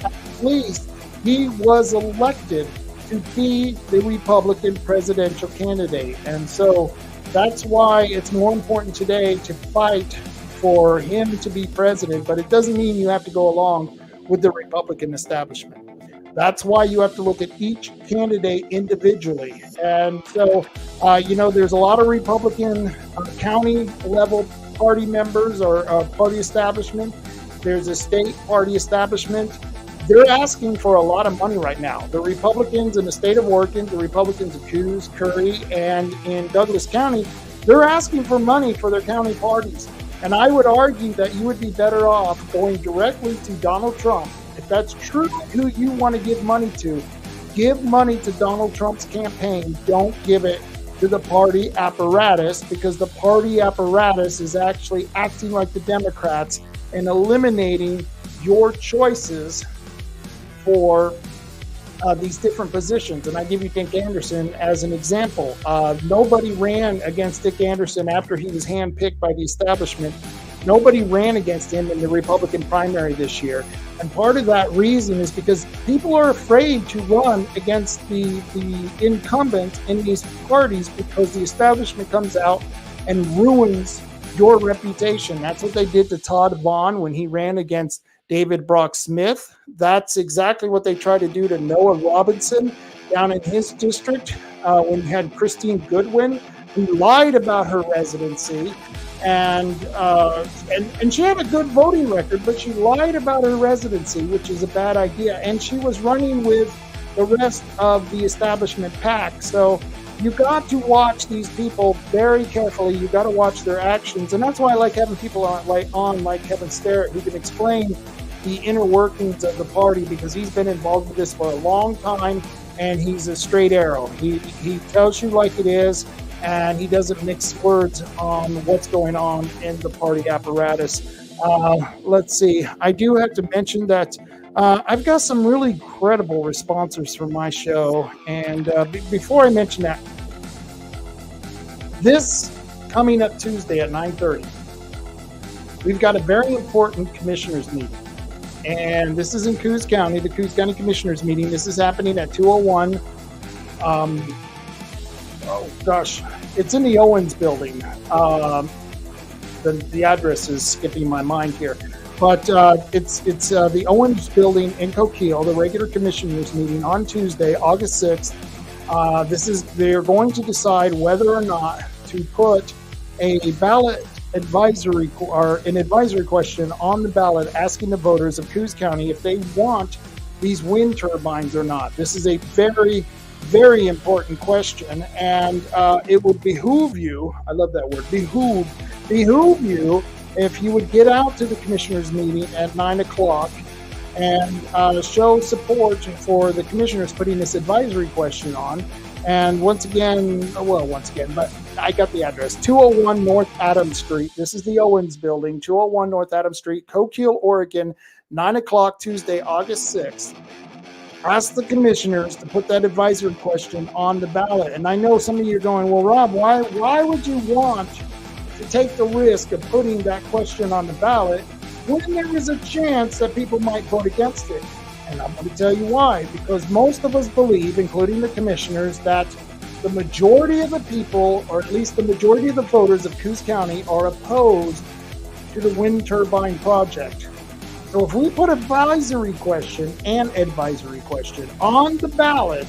at least he was elected to be the Republican presidential candidate. And so that's why it's more important today to fight for him to be president. But it doesn't mean you have to go along with the Republican establishment. That's why you have to look at each candidate individually. And so, there's a lot of Republican county level party members or party establishment. there's a state party establishment. They're asking for a lot of money right now. The Republicans in the state of Oregon, the Republicans of Coos, Curry, and in Douglas County, they're asking for money for their county parties. And I would argue that you would be better off going directly to Donald Trump. If that's true who you want to give money to, give money to Donald Trump's campaign. Don't give it to the party apparatus, because the party apparatus is actually acting like the Democrats and eliminating your choices for these different positions. And I give you Dick Anderson as an example. Nobody ran against Dick Anderson after he was handpicked by the establishment. Nobody ran against him in the Republican primary this year. And part of that reason is because people are afraid to run against the incumbent in these parties, because the establishment comes out and ruins your reputation. That's what they did to Todd Vaughn when he ran against David Brock Smith. That's exactly what they tried to do to Noah Robinson down in his district when he had Christine Goodwin, who lied about her residency. And she had a good voting record, but she lied about her residency, which is a bad idea. And she was running with the rest of the establishment pack. So you got to watch these people very carefully. You got to watch their actions. And that's why I like having people on like Kevin Starrett, who can explain the inner workings of the party, because he's been involved with this for a long time, and he's a straight arrow. He tells you like it is, and he doesn't mix words on what's going on in the party apparatus. Let's see. I do have to mention that I've got some really credible sponsors for my show. And before I mention that, this coming up Tuesday at 9:30, we've got a very important commissioners meeting. And this is in Coos County, the Coos County Commissioners meeting. This is happening at 201. It's in the Owens building. The address is skipping my mind here. But it's the Owens building in Coquille, the regular commissioners meeting on Tuesday, August 6th. They're going to decide whether or not to put a ballot advisory question on the ballot, asking the voters of Coos County if they want these wind turbines or not. This is a very, very important question, and it would behoove you, I love that word, behoove you, if you would get out to the commissioners meeting at 9 o'clock and show support for the commissioners putting this advisory question on. And once again, but I got the address, 201 North Adams Street. This is the Owens building, 201 North Adams Street, Coquille, Oregon, 9 o'clock Tuesday, August 6th. Ask the commissioners to put that advisory question on the ballot. And I know some of you are going, well, Rob, why would you want to take the risk of putting that question on the ballot when there is a chance that people might vote against it? And I'm going to tell you why. Because most of us believe, including the commissioners, that the majority of the people, or at least the majority of the voters of Coos County, are opposed to the wind turbine project. So if we put advisory question on the ballot,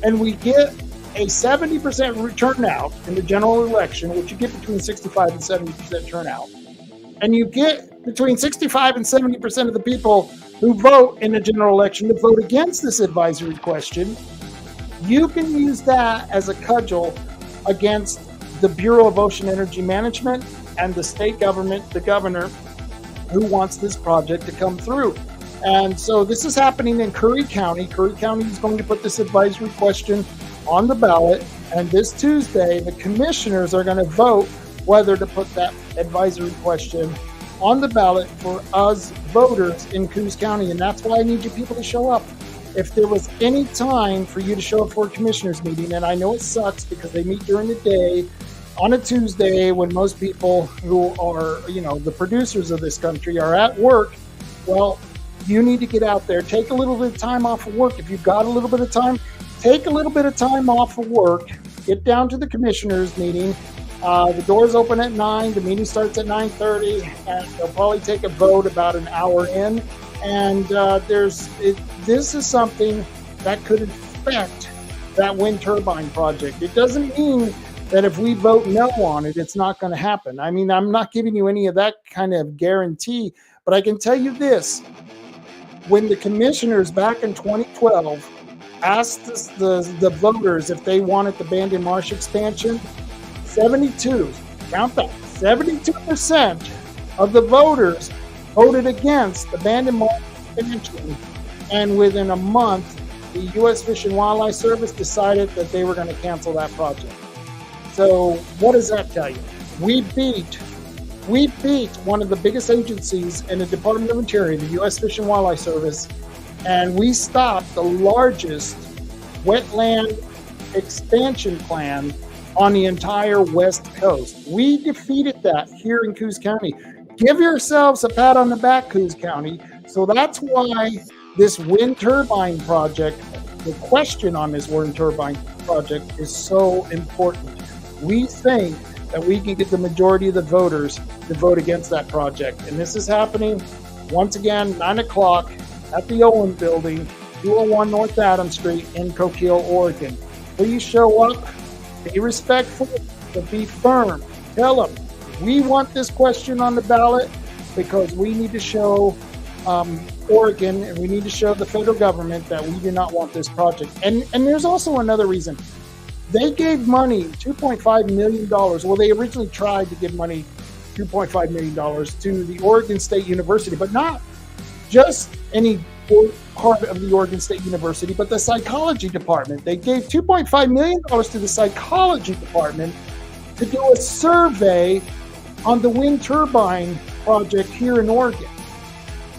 and we get a 70% turnout in the general election, which you get between 65 and 70% turnout, and you get between 65 and 70% of the people who vote in the general election to vote against this advisory question, you can use that as a cudgel against the Bureau of Ocean Energy Management and the state government, the governor, who wants this project to come through. And so this is happening in Curry County. Curry County is going to put this advisory question on the ballot. And this Tuesday, the commissioners are going to vote whether to put that advisory question on the ballot for us voters in Coos County. And that's why I need you people to show up. If there was any time for you to show up for a commissioners meeting, and I know it sucks because they meet during the day on a Tuesday when most people who are, the producers of this country are at work, well, you need to get out there. Take a little bit of time off of work. If you've got a little bit of time, take a little bit of time off of work. Get down to the commissioners meeting. The doors open at 9. The meeting starts at 9:30, and they'll probably take a vote about an hour in. And this is something that could affect that wind turbine project. It doesn't mean that if we vote no on it, it's not going to happen. I mean, I'm not giving you any of that kind of guarantee, but I can tell you this. When the commissioners back in 2012 asked the voters if they wanted the Bandon Marsh expansion, 72, count that, 72% of the voters voted against the Bandon Marsh expansion. And within a month, the U.S. Fish and Wildlife Service decided that they were going to cancel that project. So what does that tell you? We beat one of the biggest agencies in the Department of Interior, the U.S. Fish and Wildlife Service, and we stopped the largest wetland expansion plan on the entire West Coast. We defeated that here in Coos County. Give yourselves a pat on the back, Coos County. So that's why this wind turbine project, the question on this wind turbine project is so important. We think that we can get the majority of the voters to vote against that project. And this is happening, once again, 9 o'clock at the Owen Building, 201 North Adams Street in Coquille, Oregon. Please show up, be respectful, but be firm. Tell them, we want this question on the ballot because we need to show Oregon and we need to show the federal government that we do not want this project. And there's also another reason. They gave money, $2.5 million. Well, they originally tried to give money, $2.5 million, to the Oregon State University, but not just any part of the Oregon State University, but the psychology department. They gave $2.5 million to the psychology department to do a survey on the wind turbine project here in Oregon.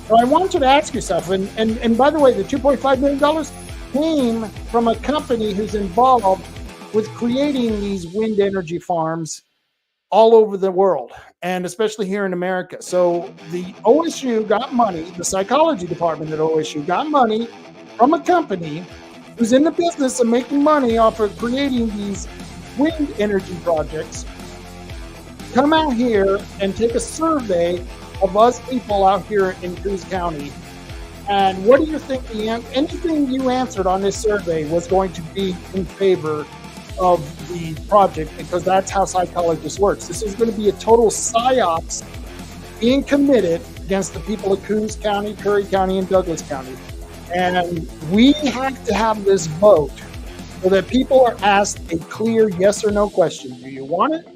So I want you to ask yourself, and by the way, the $2.5 million came from a company who's involved with creating these wind energy farms all over the world, and especially here in America. So the OSU got money, the psychology department at OSU got money from a company who's in the business of making money off of creating these wind energy projects. Come out here and take a survey of us people out here in Coos County. And what do you think anything you answered on this survey was going to be in favor of the project, because that's how psychologists works. This is going to be a total psyops being committed against the people of Coos County, Curry County, and Douglas County. And we have to have this vote so that people are asked a clear yes or no question. Do you want it?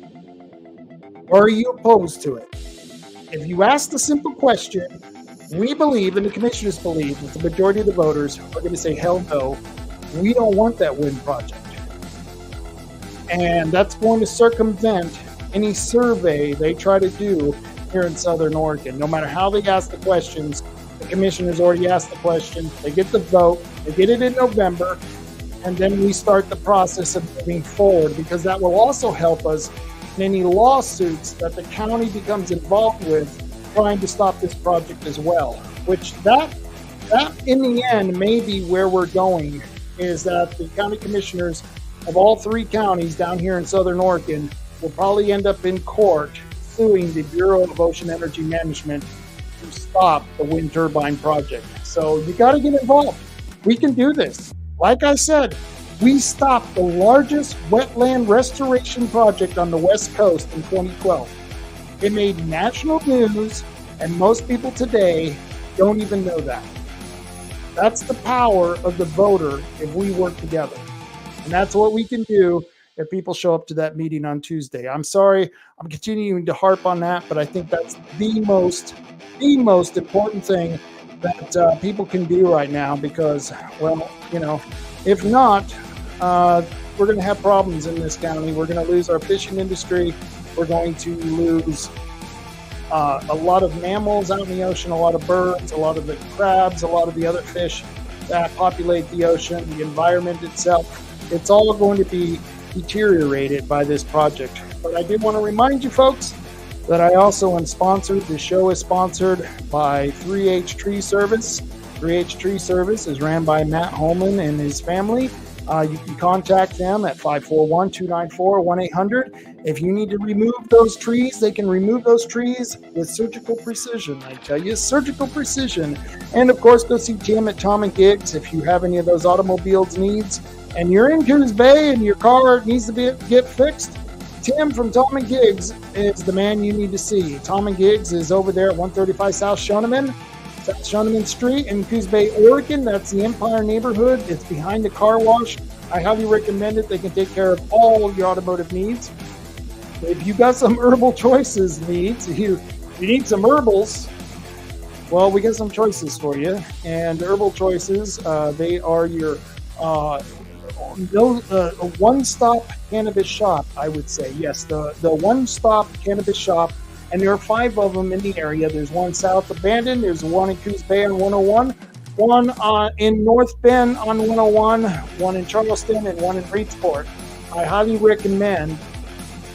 Or are you opposed to it? If you ask the simple question, we believe, and the commissioners believe, that the majority of the voters are going to say, hell no, we don't want that wind project. And that's going to circumvent any survey they try to do here in Southern Oregon. No matter how they ask the questions, the commissioners already asked the question, they get the vote, they get it in November, and then we start the process of moving forward, because that will also help us in any lawsuits that the county becomes involved with trying to stop this project as well. Which that in the end may be where we're going, is that the county commissioners of all three counties down here in Southern Oregon will probably end up in court suing the Bureau of Ocean Energy Management to stop the wind turbine project. So you got to get involved. We can do this. Like I said, we stopped the largest wetland restoration project on the West Coast in 2012. It made national news, and most people today don't even know that. That's the power of the voter if we work together. And that's what we can do if people show up to that meeting on Tuesday. I'm sorry, I'm continuing to harp on that, but I think that's the most important thing that people can do right now, because, well, you know, if not, we're going to have problems in this county. We're going to lose our fishing industry. We're going to lose a lot of mammals out in the ocean, a lot of birds, a lot of the crabs, a lot of the other fish that populate the ocean, the environment itself. It's all going to be deteriorated by this project. But I did want to remind you folks that I also am sponsored. The show is sponsored by 3H Tree Service. 3H Tree Service is ran by Matt Holman and his family. You can contact them at 541-294-1800. If you need to remove those trees, they can remove those trees with surgical precision. I tell you, surgical precision. And of course, go see Tim at Tom and Gigs if you have any of those automobiles needs. And you're in Coos Bay and your car needs to get fixed, Tim from Tom and Gigs is the man you need to see. Tom and Gigs is over there at 135 South Shoneman Street in Coos Bay, Oregon. That's the Empire neighborhood. It's behind the car wash. I highly recommend it. They can take care of all your automotive needs. If you got some herbal choices needs, you need some herbals, well, we got some choices for you. And herbal choices, they are your one-stop cannabis shop, I would say. Yes, the one-stop cannabis shop. And there are 5 of them in the area. There's one south of Bandon. There's one in Coos Bay on 101. One in North Bend on 101. One in Charleston and one in Reedsport. I highly recommend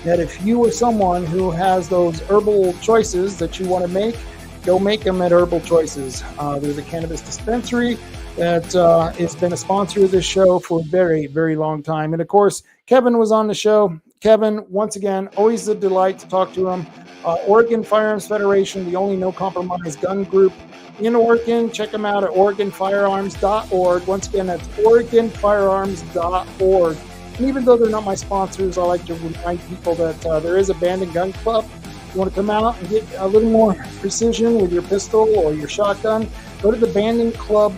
that if you are someone who has those herbal choices that you want to make, go make them at Herbal Choices. There's a cannabis dispensary that has been a sponsor of this show for a very, very long time. And of course, Kevin was on the show. Kevin, once again, always a delight to talk to him. Oregon Firearms Federation, the only no-compromise gun group in Oregon. Check them out at OregonFirearms.org. Once again, that's OregonFirearms.org. And even though they're not my sponsors, I like to remind people that there is a Bandon Gun Club. If you want to come out and get a little more precision with your pistol or your shotgun, go to the Bandon Club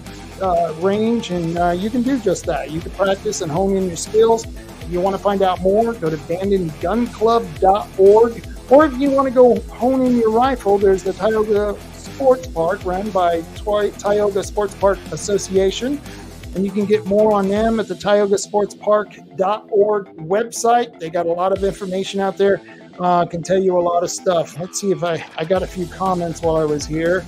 range, and you can do just that. You can practice and hone in your skills. If you want to find out more, go to BandonGunClub.org. Or if you want to go hone in your rifle, there's the Tioga Sports Park run by Tioga Sports Park Association. And you can get more on them at the TiogaSportsPark.org website. They got a lot of information out there. Can tell you a lot of stuff. Let's see if I got a few comments while I was here.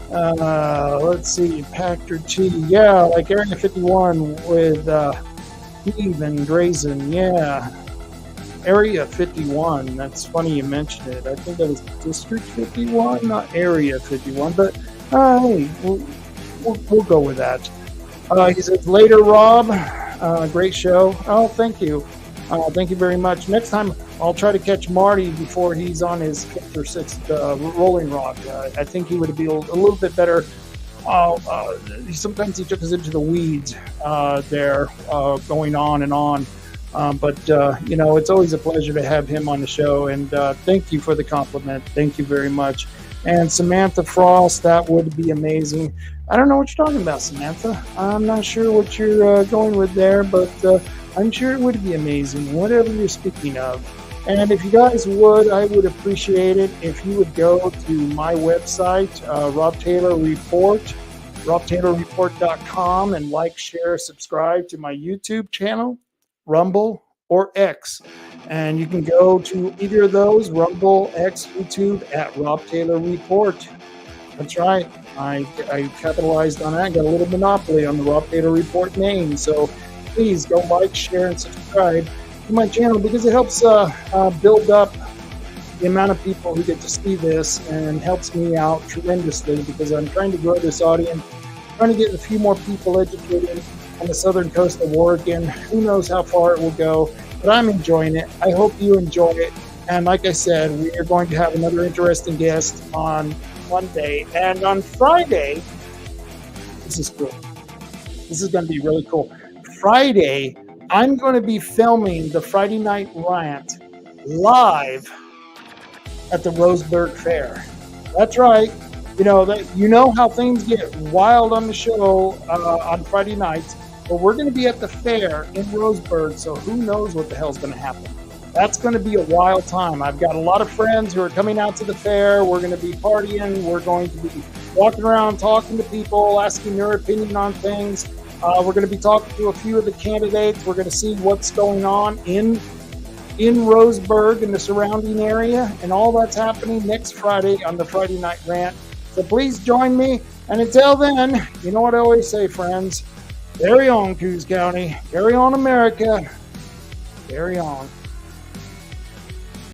Let's see, Packer T. Yeah, like Area 51 with Steve and Drazen. Yeah. Area 51. That's funny you mentioned it. I think that was District 51, not Area 51. But hey, we'll go with that. He says, later, Rob. Great show. Oh, thank you. Thank you very much. Next time, I'll try to catch Marty before he's on his 5th or 6th Rolling Rock. I think he would be a little bit better. Sometimes he took us into the weeds there, going on and on. But it's always a pleasure to have him on the show. And thank you for the compliment. Thank you very much. And Samantha Frost, that would be amazing. I don't know what you're talking about, Samantha. I'm not sure what you're going with there, but I'm sure it would be amazing, whatever you're speaking of. And if you guys would, I would appreciate it if you would go to my website, Rob Taylor Report, robtaylorreport.com, and like, share, subscribe to my YouTube channel, Rumble, or X. And you can go to either of those, Rumble, X, YouTube, at Rob Taylor Report. That's right. I capitalized on that. Got a little monopoly on the Rob Taylor Report name. So please go like, share, and subscribe to my channel because it helps build up the amount of people who get to see this and helps me out tremendously because I'm trying to grow this audience, trying to get a few more people educated on the southern coast of Oregon. Who knows how far it will go, but I'm enjoying it. I hope you enjoy it. And like I said, we are going to have another interesting guest on Monday. And on Friday, this is cool. This is going to be really cool. Friday, I'm going to be filming the Friday Night Rant live at the Roseburg Fair. That's right. You know how things get wild on the show on Friday nights, but we're going to be at the fair in Roseburg, so who knows what the hell's going to happen. That's going to be a wild time. I've got a lot of friends who are coming out to the fair. We're going to be partying. We're going to be walking around, talking to people, asking their opinion on things. We're going to be talking to a few of the candidates. We're going to see what's going on in Roseburg and the surrounding area, and all that's happening next Friday on the Friday Night Rant. So please join me. And until then, you know what I always say, friends. Carry on, Coos County. Carry on, America. Carry on.